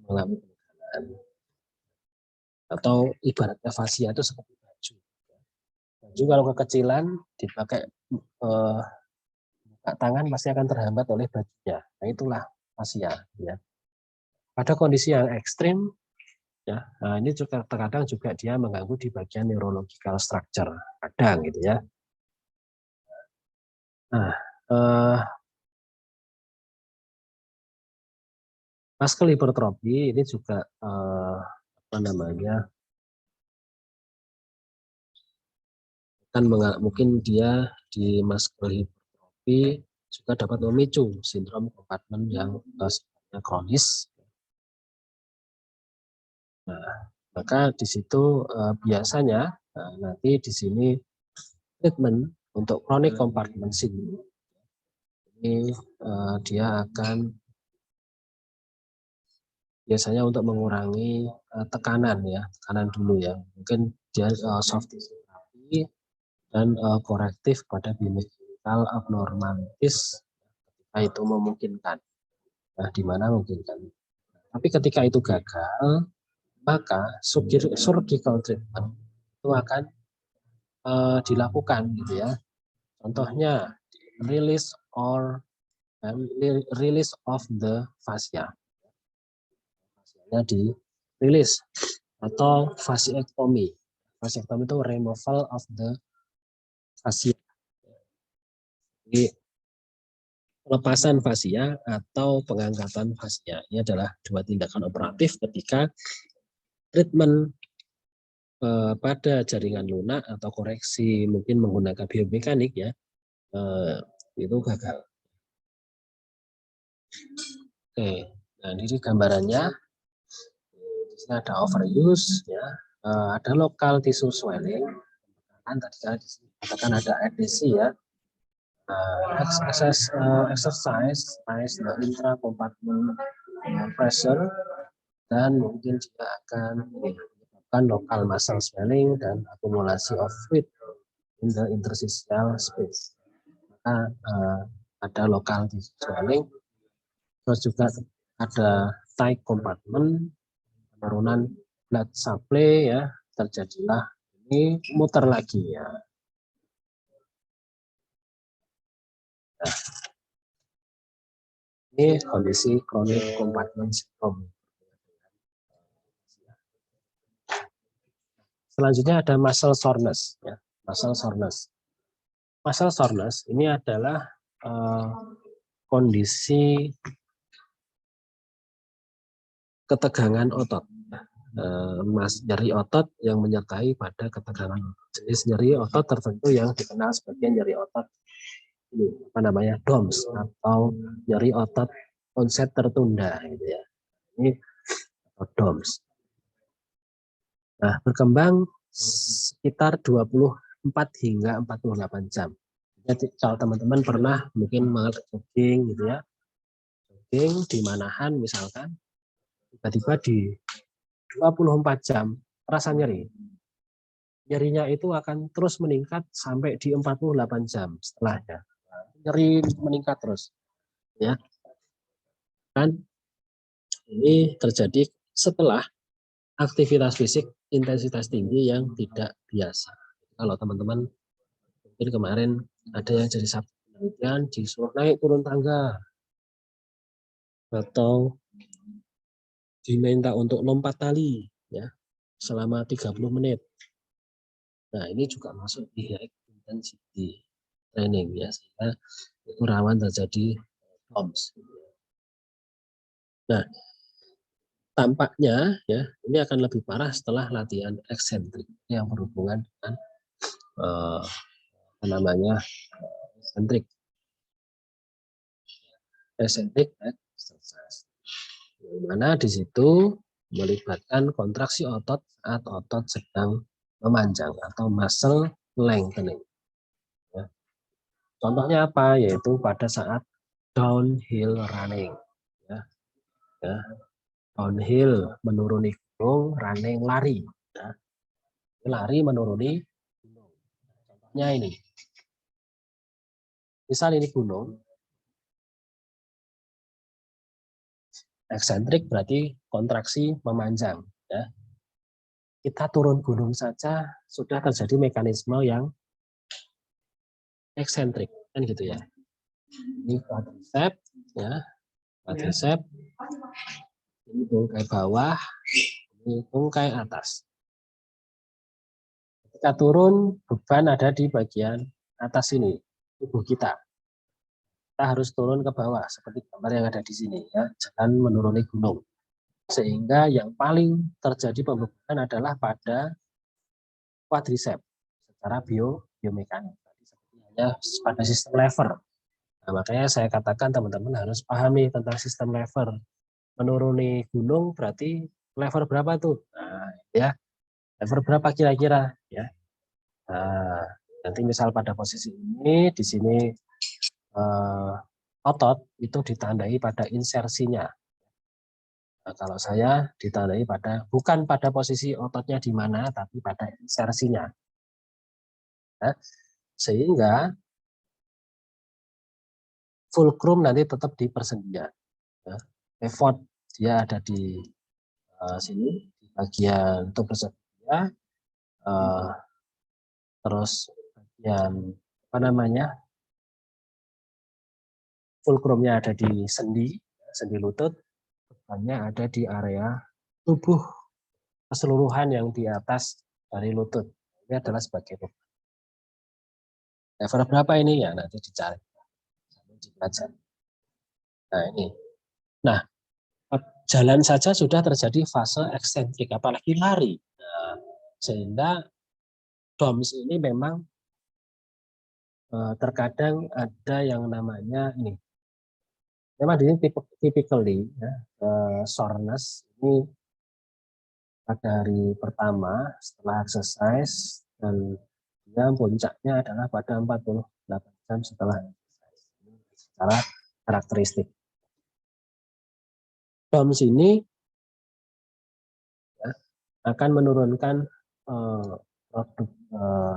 mengalami penurunan. Atau ibaratnya fascia itu seperti baju. Baju kalau kekecilan dipakai buka tangan pasti akan terhambat oleh bajunya. Nah itulah fascia ya. Pada kondisi yang ekstrim ya, nah ini juga terkadang juga dia mengganggu di bagian neurological structure. kadang gitu ya. Nah, muscle hypertrophy ini juga apa namanya, kan mungkin dia di muscle hypertrophy juga dapat memicu sindrom kompartemen yang sifatnya kronis. Nah, maka di situ biasanya nanti di sini treatment untuk chronic compartment syndrome ini dia akan biasanya untuk mengurangi tekanan ya, tekanan dulu ya. Mungkin dia soft tissue therapy dan korektif pada biochemical abnormalities ketika itu memungkinkan. Nah, di mana memungkinkan. Tapi ketika itu gagal, maka surgical treatment itu akan dilakukan gitu ya. Contohnya release of the fascia. Fasianya dirilis atau fasciectomy. Fasciectomy itu removal of the fascia. Jadi pelepasan fascia atau pengangkatan fascia. Ini adalah dua tindakan operatif ketika treatment pada jaringan lunak atau koreksi mungkin menggunakan biomekanik ya, itu gagal. Oke, nah ini gambarannya. Di sini ada overuse ya, ada local tissue swelling. Kan tadi katakan ada adesi ya. Exercise raise the intracompartment pressure dan mungkin juga akan menyebabkan local muscle swelling dan akumulasi of fluid in the interstitial space. Maka ada local tissue swelling, terus juga ada tight compartment, penurunan blood supply ya, terjadilah ini muter lagi ya. Nah, ini kondisi chronic compartment syndrome. Selanjutnya ada muscle soreness ya, muscle soreness. Muscle soreness ini adalah kondisi ketegangan otot. Nyeri otot yang menyertai pada ketegangan otot. Jenis nyeri otot tertentu yang dikenal sebagai nyeri otot ini apa namanya DOMS atau nyeri otot onset tertunda gitu ya. Ini DOMS. Nah, berkembang sekitar 24 hingga 48 jam. Jadi kalau teman-teman pernah mungkin jogging gitu ya. Jogging di Manahan misalkan, tiba-tiba di 24 jam terasa nyeri. Nyerinya itu akan terus meningkat sampai di 48 jam setelahnya. Nyeri meningkat terus. Ya. Kan ini terjadi setelah aktivitas fisik intensitas tinggi yang tidak biasa. Kalau teman-teman mungkin kemarin ada yang jadi penelitian disuruh naik turun tangga atau diminta untuk lompat tali ya selama 30 menit. Nah, ini juga masuk di high intensity training ya, sehingga itu rawan terjadi DOMS. Nah, tampaknya ya ini akan lebih parah setelah latihan eksentrik yang berhubungan dengan apa namanya eccentric exercise, di mana di situ melibatkan kontraksi otot saat otot sedang memanjang atau muscle lengthening. Ya. Contohnya apa? Yaitu pada saat downhill running. Ya. Ya. Downhill menuruni gunung, running lari. Ya. Lari menuruni gunung. Contohnya ini. Misal ini gunung. Eksentrik berarti kontraksi memanjang. Ya. Kita turun gunung saja sudah terjadi mekanisme yang eksentrik, kan gitu ya. Ini quadricep, ya, quadricep. Ini tungkai bawah, ini tungkai atas. Kita turun, beban ada di bagian atas sini, tubuh kita. Kita harus turun ke bawah, seperti gambar yang ada di sini, ya, jalan menuruni gunung. Sehingga yang paling terjadi pembebanan adalah pada quadriceps secara biomekanik. Hanya pada sistem lever. Nah, makanya saya katakan teman-teman harus pahami tentang sistem lever. Menuruni gunung berarti lever berapa tuh? Nah, ya, lever berapa kira-kira? Ya. Nah, nanti misal pada posisi ini, di sini otot itu ditandai pada insersinya. Nah, kalau saya ditandai bukan pada posisi ototnya di mana, tapi pada insersinya. Nah, sehingga fulcrum nanti tetap di persendian. Ya. Effort dia ada di sini, di bagian itu persendian. Terus bagian apa namanya, fulcrumnya ada di sendi lutut, bebannya ada di area tubuh keseluruhan yang di atas dari lutut. Ini adalah sebagai beban. Level berapa ini ya nanti dicari, dipelajari. Nah ini, nah jalan saja sudah terjadi fase eksentrik, apalagi lari. Nah, sehingga DOMS ini memang terkadang ada yang namanya ini. Memang ini typically ya, soreness ini pada hari pertama setelah exercise dan dia puncaknya adalah pada 48 jam setelah exercise. Ini secara karakteristik. DOMS ini ya, akan menurunkan produk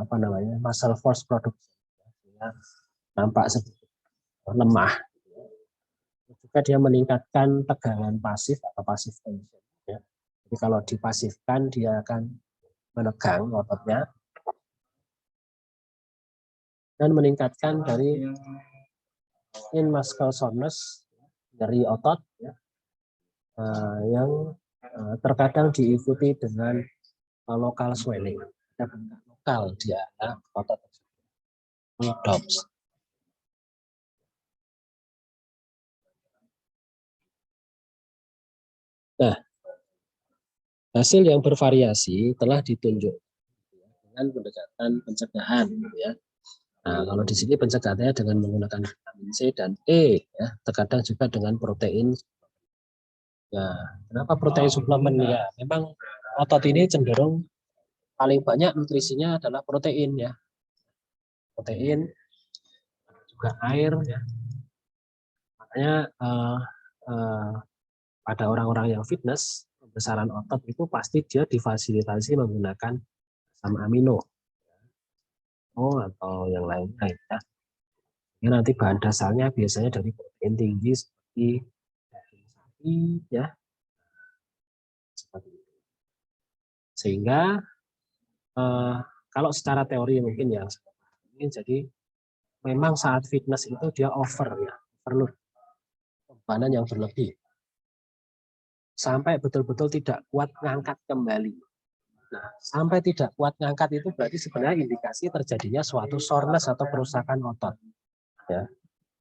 apa namanya, muscle force production, ya, nampak sedikit lemah. Juga dia meningkatkan tegangan pasif atau passive tension. Ya. Jadi kalau dipasifkan dia akan menegang ototnya dan meningkatkan dari in muscle soreness, dari otot ya, yang terkadang diikuti dengan local swelling. Ada bengkak lokal di area otot tersebut. Ini DOMS. Nah, hasil yang bervariasi telah ditunjuk dengan pendekatan pencegahan, ya. Nah, kalau di sini pencegahannya dengan menggunakan vitamin C dan E, ya, terkadang juga dengan protein. Ya, kenapa protein suplemen ya? Memang otot ini cenderung paling banyak nutrisinya adalah protein, ya. Protein, juga air, ya. Makanya pada orang-orang yang fitness, pembesaran otot itu pasti dia difasilitasi menggunakan asam amino, atau yang lainnya, ya. Ya, nanti bahan dasarnya biasanya dari protein tinggi seperti daging sapi, ya, seperti itu. Sehingga kalau secara teori mungkin ya, jadi memang saat fitness itu dia overload, bebanan yang berlebih sampai betul-betul tidak kuat ngangkat kembali. Nah, sampai tidak kuat ngangkat itu berarti sebenarnya indikasi terjadinya suatu soreness atau kerusakan otot. Ya,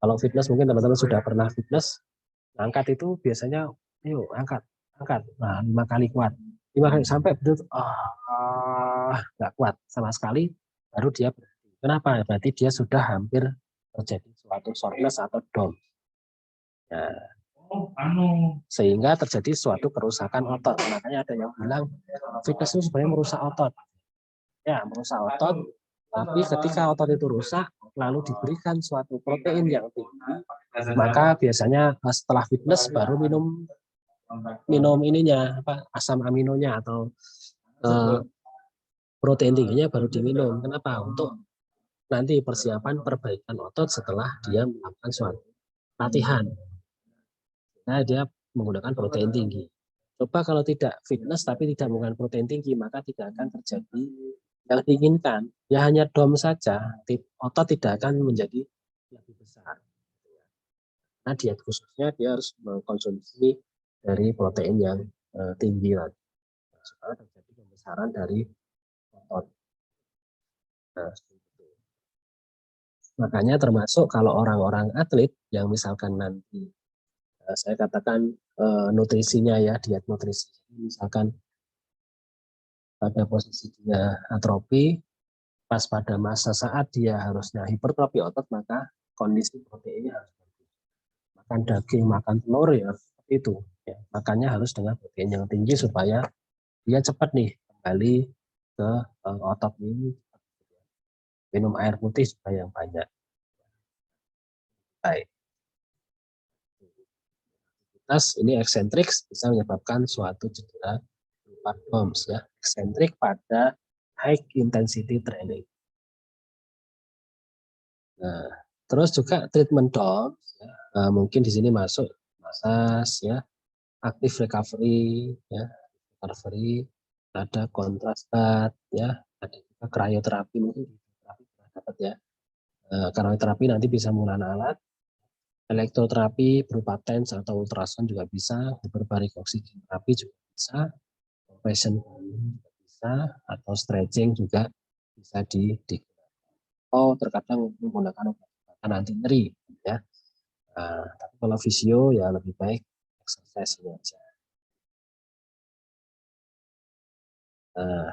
kalau fitness mungkin teman-teman sudah pernah fitness, ngangkat itu biasanya, yuk angkat, nah 5 kali kuat, 5 kali sampai betul, nggak kuat sama sekali, baru dia berhenti. Kenapa? Berarti dia sudah hampir terjadi suatu soreness atau DOMS. Nah, sehingga terjadi suatu kerusakan otot. Makanya ada yang bilang fitness itu sebenarnya merusak otot. Ya, merusak otot, tapi ketika otot itu rusak, lalu diberikan suatu protein yang tinggi, maka biasanya setelah fitness baru minum ininya, asam aminonya atau protein tingginya baru diminum. Kenapa? Untuk nanti persiapan perbaikan otot setelah dia melakukan suatu latihan. Nah, dia menggunakan protein tinggi. Coba kalau tidak fitness tapi tidak menggunakan protein tinggi, maka tidak akan terjadi yang diinginkan. Ya hanya DOM saja, otot tidak akan menjadi lebih besar. Nah, diet khususnya dia harus mengkonsumsi dari protein yang tinggi lagi supaya terjadi pembesaran dari otot. Nah, makanya termasuk kalau orang-orang atlet yang misalkan nanti saya katakan nutrisinya ya, diet nutrisi, misalkan pada posisi dia atrofi, pas pada masa saat dia harusnya hipertrofi otot, maka kondisi proteinnya harus bagus. Makan daging, makan telur ya seperti itu. Ya, makannya harus dengan protein yang tinggi supaya dia cepat nih kembali ke otot ini. Minum air putih juga yang banyak. Baik. Ini eksentrik bisa menyebabkan suatu cedera berupa DOMS ya, eksentrik pada high intensity training. Nah, terus juga treatment DOMS ya, mungkin di sini masuk massage ya, active recovery ya, recovery, ada contrast bath ya, ada juga krioterapi, mungkin terapi dapat ya. Krioterapi nanti bisa menggunakan alat, elektroterapi berupa TENS atau ultrasound juga bisa, hiperbarik oksigen terapi juga bisa, compression juga bisa, atau stretching juga bisa atau terkadang menggunakan obat anti nyeri ya. Tapi kalau fisio ya lebih baik exercise ini aja. Nah,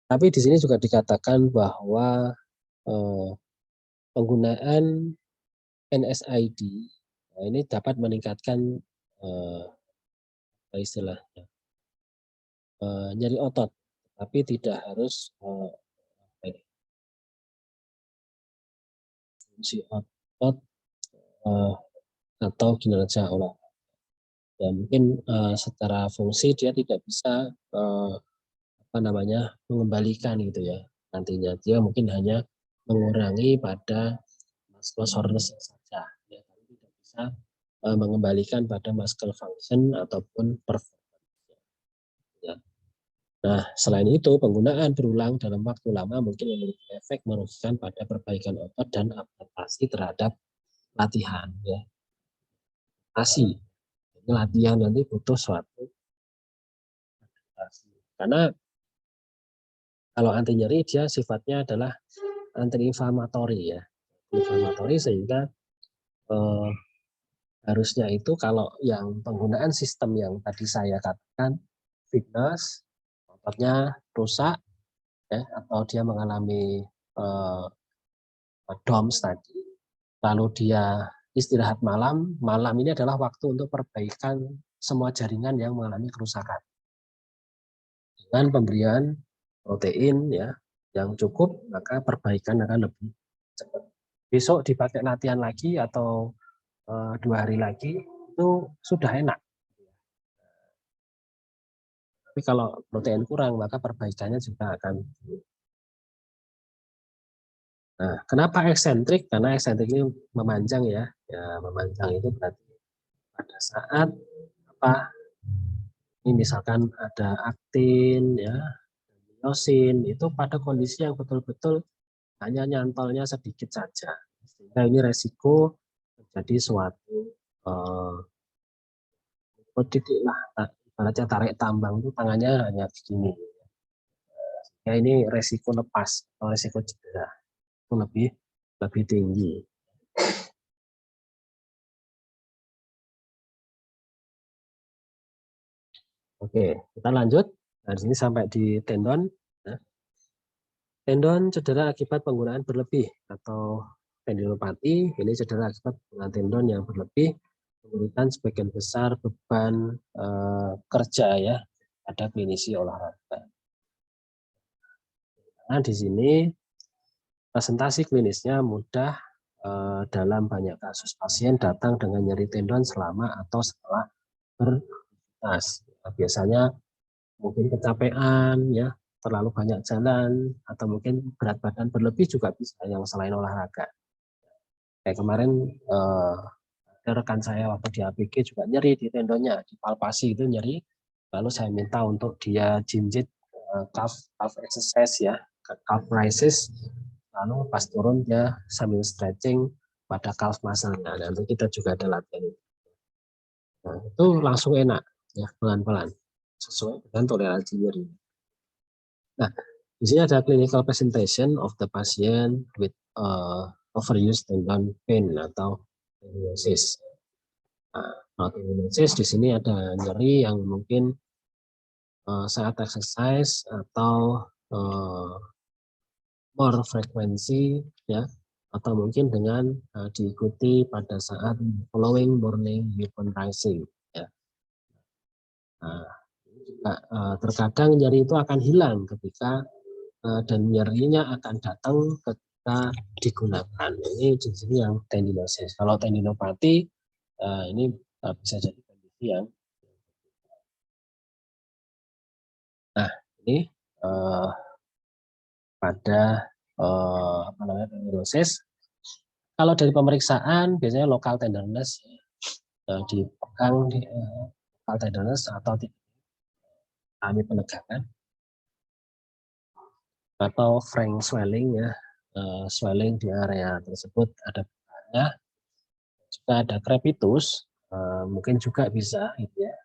tapi di sini juga dikatakan bahwa penggunaan NSAID ini dapat meningkatkan istilahnya nyeri otot, tapi tidak harus fungsi otot atau kinerja olah. Ya mungkin secara fungsi dia tidak bisa mengembalikan gitu ya. Nantinya dia mungkin hanya mengurangi pada muscle soreness saja, ya, tapi tidak bisa mengembalikan pada muscle function ataupun performance. Ya. Nah, selain itu penggunaan berulang dalam waktu lama mungkin memiliki efek merugikan pada perbaikan otot dan adaptasi terhadap latihan. Ya. Ini latihan nanti butuh suatu adaptasi. Karena kalau anti nyeri dia sifatnya adalah anti-inflamatory ya, inflamatory sehingga harusnya itu kalau yang penggunaan sistem yang tadi saya katakan fitness, ototnya rusak ya, atau dia mengalami DOMS tadi, lalu dia istirahat malam, malam ini adalah waktu untuk perbaikan semua jaringan yang mengalami kerusakan dengan pemberian protein ya yang cukup, maka perbaikan akan lebih cepat. Besok dipakai latihan lagi atau 2 hari lagi itu sudah enak. Tapi kalau protein kurang maka perbaikannya juga akan. Nah, kenapa eksentrik? Karena eksentrik ini memanjang ya. Ya, memanjang itu berarti pada saat apa? Ini misalkan ada aktin ya, myosin itu pada kondisi yang betul-betul hanya nyantolnya sedikit saja. Sehingga ini resiko terjadi suatu titik lah, ibaratnya tarik tambang itu tangannya hanya begini. Ya ini resiko lepas atau resiko cedera itu lebih tinggi. Oke, kita lanjut. Nah, di sini sampai di tendon. Nah, tendon cedera akibat penggunaan berlebih atau tendinopati. Ini cedera akibat penggunaan tendon yang berlebih memberikan sebagian besar beban kerja ya pada klinisi olahraga. Nah, di sini presentasi klinisnya mudah dalam banyak kasus pasien datang dengan nyeri tendon selama atau setelah beraktivitas. Nah, biasanya mungkin kecapean ya, terlalu banyak jalan atau mungkin berat badan berlebih juga bisa yang selain olahraga. Kayak kemarin ada rekan saya waktu di APG juga nyeri di tendonnya, di palpasi itu nyeri. Lalu saya minta untuk dia jinjit calf exercise ya, calf raises. Lalu pas turun dia sambil stretching pada calf muscle-nya. Nanti kita juga ada latihan. Nah, itu langsung enak ya, pelan-pelan. sesuai dengan toleransi nyeri. Nah, di sini ada clinical presentation of the patient with overuse tendon pain atau tendinosis. Nah, tendinosis di sini ada nyeri yang mungkin saat exercise atau more frekuensi, ya, atau mungkin dengan diikuti pada saat following morning weapon rising, ya. Nah, juga, terkadang nyeri itu akan hilang ketika dan nyerinya akan datang ketika digunakan. Ini di sini yang tendinosis. Kalau tendinopati ini bisa jadi kondisi yang ini pada apa namanya tendinosis. Kalau dari pemeriksaan biasanya lokal tenderness dipegang di lokal tenderness atau alami penegangan atau frank swelling, ya, swelling di area tersebut ada benarnya. Juga ada crepitus, mungkin juga bisa gitu ya,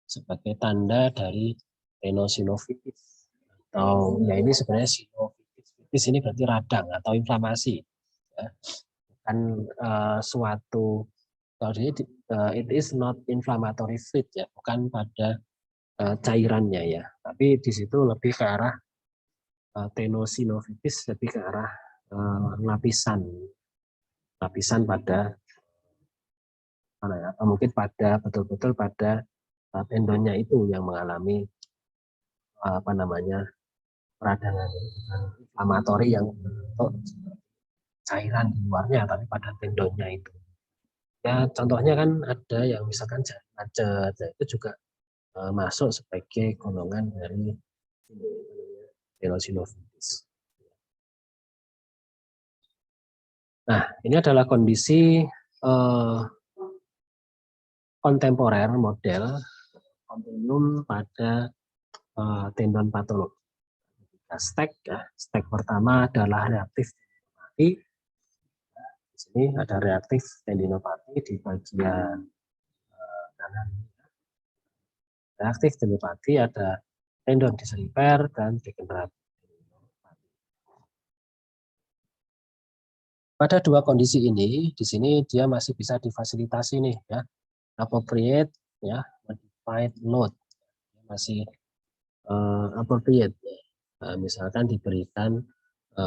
sebagai tanda dari tenosinovitis atau ya ini sebenarnya sinovitis ini berarti radang atau inflamasi, ya. Bukan suatu kalau ini it is not inflammatory fluid, ya, bukan pada cairannya, ya, tapi di situ lebih ke arah tenosinovitis, lebih ke arah lapisan pada mana ya, atau mungkin pada betul-betul pada tendonnya itu yang mengalami apa namanya peradangan, inflamatori yang bentuk cairan di luarnya tapi pada tendonnya itu. Ya contohnya kan ada yang misalkan jari macet, ya, itu juga masuk sebagai golongan dari tenosinovitis. Nah, ini adalah kondisi kontemporer model kontinum pada tendon patologi. Stek, ya, stek pertama adalah reaktif tendinopati. Di sini ada reaktif tendinopati di bagian kanan. Reaktif tendinopati ada tendon disrepair dan degeneratif. Pada dua kondisi ini, di sini dia masih bisa difasilitasi nih, ya, appropriate, ya, modified load, masih appropriate, misalkan diberikan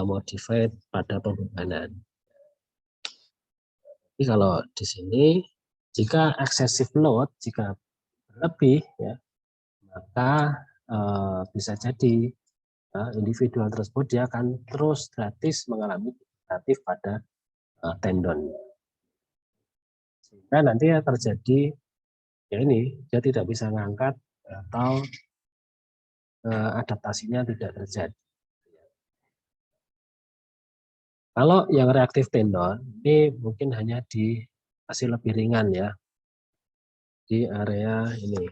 modified pada pembebanan. Jadi kalau di sini jika excessive load, jika berlebih, ya, maka bisa jadi individual tersebut dia akan terus gratis mengalami degeneratif pada tendon. Sehingga nanti ya terjadi ya ini dia tidak bisa mengangkat atau adaptasinya tidak terjadi. Kalau yang reaktif tendon ini mungkin hanya masih lebih ringan, ya, di area ini.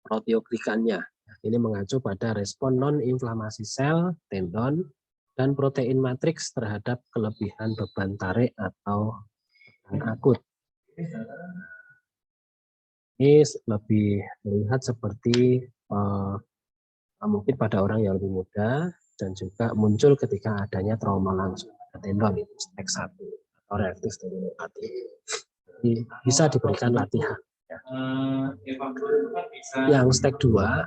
Proteoglikannya ini mengacu pada respon non-inflamasi sel, tendon, dan protein matriks terhadap kelebihan beban tarik atau beban akut. Ini lebih terlihat seperti mungkin pada orang yang lebih muda dan juga muncul ketika adanya trauma langsung pada tendon, itu stek 1 atau reaktif tendinopati. Bisa diberikan latihan, ya. Yang stek 2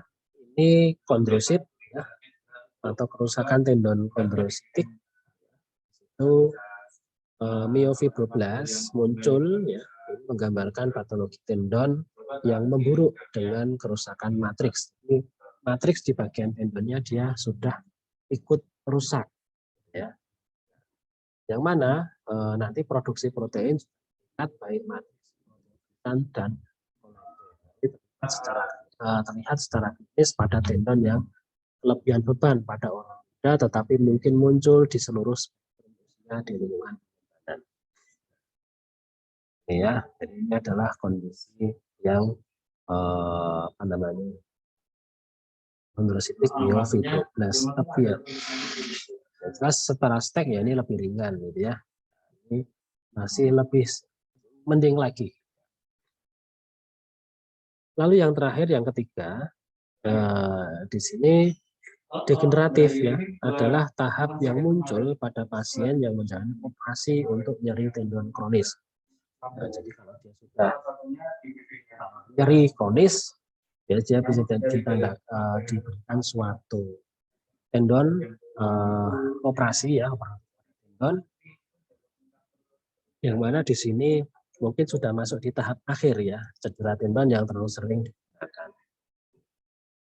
ini kondrosit, ya, atau kerusakan tendon kondrositik. Itu myofibroblas muncul, ya, menggambarkan patologi tendon yang memburuk dengan kerusakan matriks. Ini matriks di bagian tendonnya dia sudah ikut rusak, ya. Yang mana nanti produksi protein baik matriks dan terlihat secara klinis pada tendon yang kelebihan beban pada orang muda, tetapi mungkin muncul di seluruh di lingkungan badan. Ya, jadi ini adalah kondisi yang apa namanya kondrositik myofibroblas, tapi ya jelas setelah stek ya ini lebih ringan, gitu ya. Ini masih lebih mending lagi. Lalu yang terakhir, yang ketiga, di sini degeneratif ya, adalah tahap yang muncul pada pasien yang menjalani operasi untuk nyeri tendon kronis. Nah, jadi kalau dia sudah nyeri kronis, dia bisa diberikan suatu tendon operasi ya, tendon yang mana di sini mungkin sudah masuk di tahap akhir ya, cedera tendon yang terlalu sering digunakan.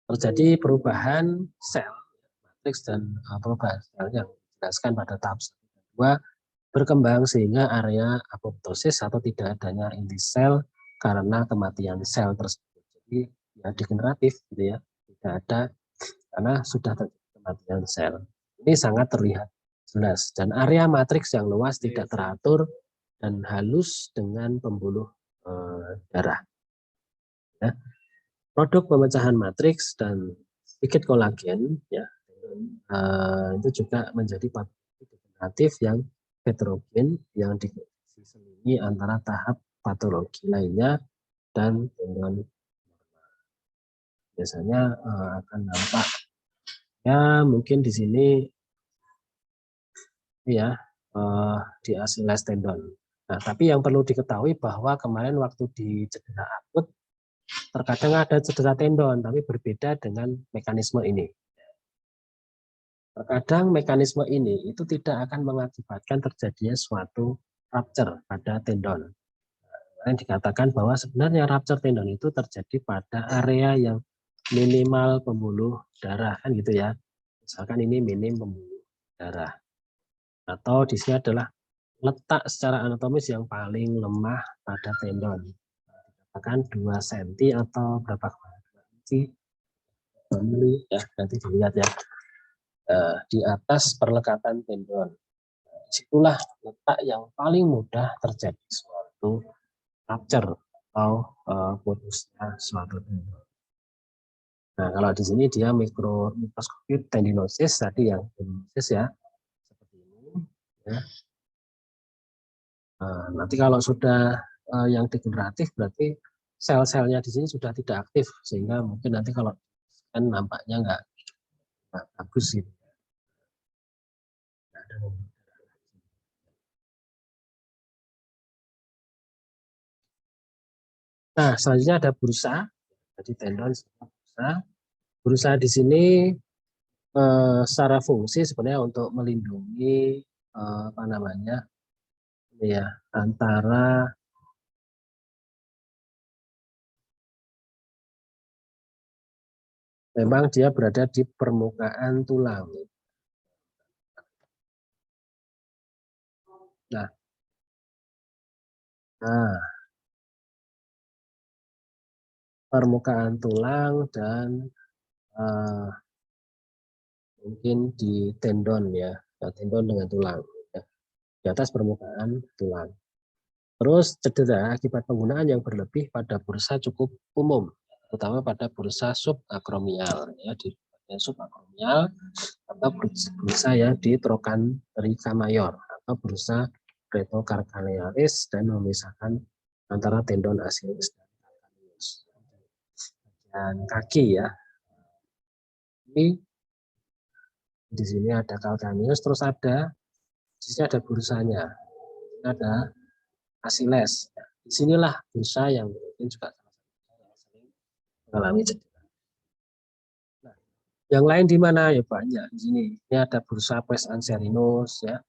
Terjadi perubahan sel matriks dan perubahan sel yang dijelaskan pada tahap 2 berkembang sehingga area apoptosis atau tidak adanya inti sel karena kematian sel tersebut. Jadi ya degeneratif gitu ya, tidak ada karena sudah terjadi kematian sel. Ini sangat terlihat jelas dan area matriks yang luas tidak teratur dan halus dengan pembuluh darah. Ya. Produk pemecahan matriks dan sedikit kolagen ya itu juga menjadi patologi degeneratif yang heterogen yang diselingi antara tahap patologi lainnya dan tendon biasanya akan nampak ya mungkin di sini ya di Achilles tendon. Nah, tapi yang perlu diketahui bahwa kemarin waktu di cedera akut terkadang ada cedera tendon tapi berbeda dengan mekanisme ini. Terkadang mekanisme ini itu tidak akan mengakibatkan terjadinya suatu rupture pada tendon. Yang dikatakan bahwa sebenarnya rupture tendon itu terjadi pada area yang minimal pembuluh darah kan gitu ya. Misalkan ini minim pembuluh darah. Atau di sini adalah letak secara anatomis yang paling lemah pada tendon. Dikatakan 2 cm atau berapa inci ya nanti dilihat ya. Di atas perlekatan tendon. Disitulah letak yang paling mudah terjadi suatu rupture atau putusnya suatu tendon. Nah, kalau di sini dia mikroskopik tendinosis tadi yang tendinosis ya seperti ini. Ya. Nah, nanti kalau sudah yang degeneratif berarti sel-selnya di sini sudah tidak aktif sehingga mungkin nanti kalau kan nampaknya nggak bagus gitu. Nah, selanjutnya ada bursa. Jadi tendon bursa. Bursa di sini secara fungsi sebenarnya untuk melindungi apa namanya ya antara memang dia berada di permukaan tulang. Nah, permukaan tulang dan mungkin di tendon ya, tendon dengan tulang ya, di atas permukaan tulang. Terus cedera akibat penggunaan yang berlebih pada bursa cukup umum, terutama pada bursa subakromial ya di bagian subakromial atau bursa ya di trochanterica mayor atau bursa retocarcanealis dan memisahkan antara tendon Achilles dan calcaneus. Dan kaki ya. Ini di sini ada calcaneus, terus ada di sini ada bursanya. Ini ada Achilles. Disinilah bursa yang mungkin juga sering mengalami cedera. Nah, yang lain di mana ya banyak di sini. Ini ada bursa pes anserinus ya.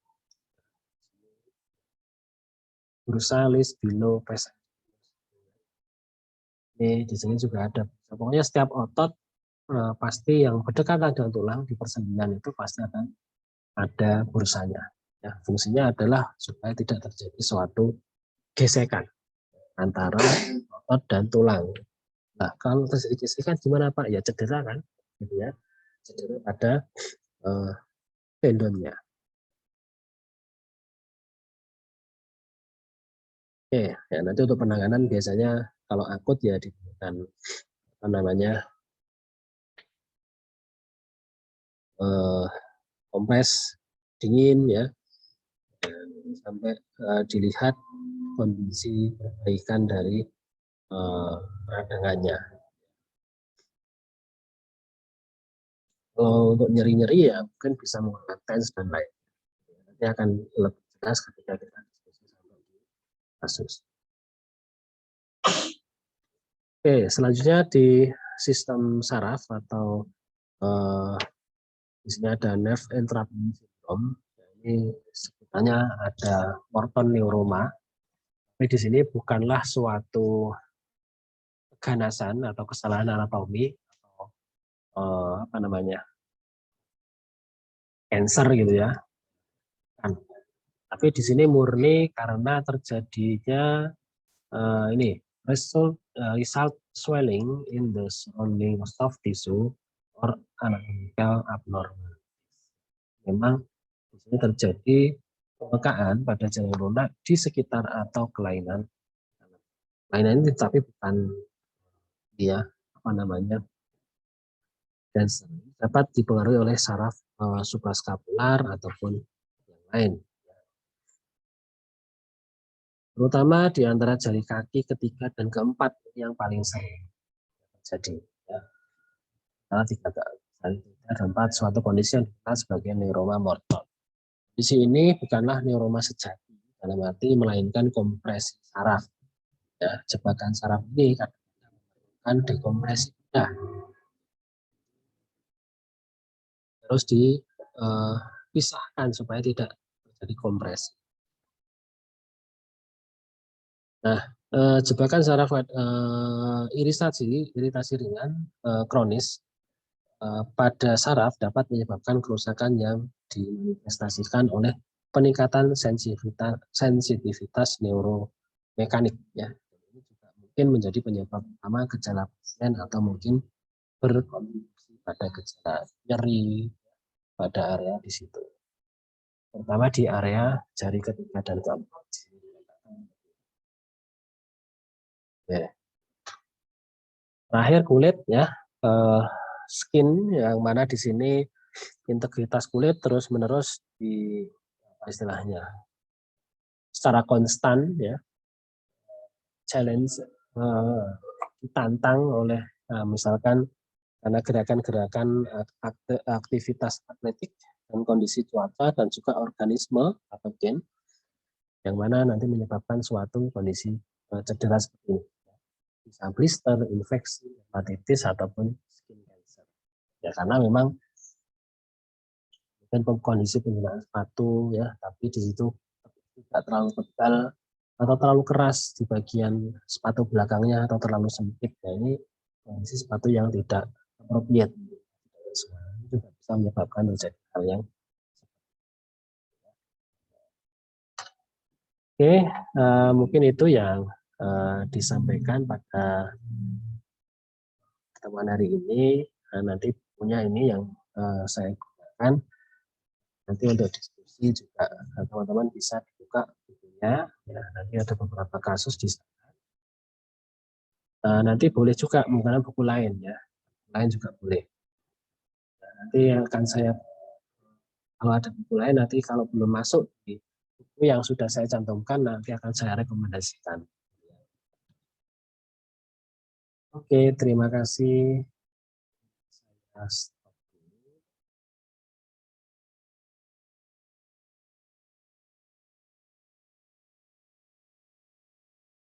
Bursa lis bilo pes. Ini di sini juga ada. Pokoknya setiap otot pasti yang berdekatan dengan tulang di persendian itu pasti akan ada bursanya. Ya, fungsinya adalah supaya tidak terjadi suatu gesekan antara otot dan tulang. Nah, kalau terjadi gesekan gimana Pak? Ya cedera kan, gitu ya. Cedera pada tendonnya. Oke, ya nanti untuk penanganan biasanya kalau akut ya diberikan apa namanya kompres dingin ya, sampai dilihat kondisi perbaikan dari peradangannya. Kalau untuk nyeri-nyeri ya mungkin bisa menggunakan TENS dan lain. Nanti akan lebih jelas ketika kita diskusi sampai di kasus. Oke, selanjutnya di sistem saraf atau di sini ada nerve entrapment syndrome. Ini sebutannya ada Morton neuroma. Tapi di sini bukanlah suatu keganasan atau kesalahan anatomi atau apa namanya cancer gitu ya. Kan. Tapi di sini murni karena terjadinya ini result swelling in the surrounding soft tissue or anatomical abnormal. Memang di sini terjadi pembekaan pada jalan lunak di sekitar atau kelainan ini, tapi bukan dia apa namanya cancer. Dapat dipengaruhi oleh saraf supraskapular ataupun yang lain. Terutama di antara jari kaki ketiga dan keempat yang paling sering terjadi. Ya. Karena jari ketiga dan keempat suatu kondisi yang dikenal sebagai neuroma Morton. Kondisi ini bukanlah neuroma sejati dalam arti melainkan kompresi saraf. Ya, jebakan saraf ini akan dekompresi mudah. Terus dipisahkan supaya tidak terjadi kompresi. Nah, jebakan saraf iritasi ringan kronis pada saraf dapat menyebabkan kerusakan yang dimanifestasikan oleh peningkatan sensitivitas neuromekanik. Ya. Ini juga mungkin menjadi penyebab utama gejala pasien atau mungkin berkontribusi pada gejala nyeri pada area di situ. Terutama di area jari ketiga dan keempat. Ya. Terakhir kulit ya, skin yang mana di sini integritas kulit terus-menerus di apa istilahnya secara konstan ya challenge ditantang oleh misalkan karena gerakan-gerakan aktivitas atletik dan kondisi cuaca dan juga organisme patogen yang mana nanti menyebabkan suatu kondisi cedera seperti ini. Bisa blister, infeksi, hepatitis ataupun skin cancer. Ya karena memang kondisi penggunaan sepatu ya, tapi di situ tidak terlalu tebal atau terlalu keras di bagian sepatu belakangnya atau terlalu sempit. Nah, ini kondisi sepatu yang tidak appropriate. Ini juga bisa menyebabkan terjadi hal yang Oke, mungkin itu yang disampaikan pada pertemuan hari ini. Nanti punya ini yang saya gunakan. Nanti untuk diskusi juga teman-teman bisa buka bukunya. Ya, nanti ada beberapa kasus di sana. Nanti boleh juga menggunakan buku lain ya, lain juga boleh. Nah, nanti yang akan saya kalau ada buku lain nanti kalau belum masuk di buku yang sudah saya cantumkan nanti akan saya rekomendasikan. Oke, terima kasih.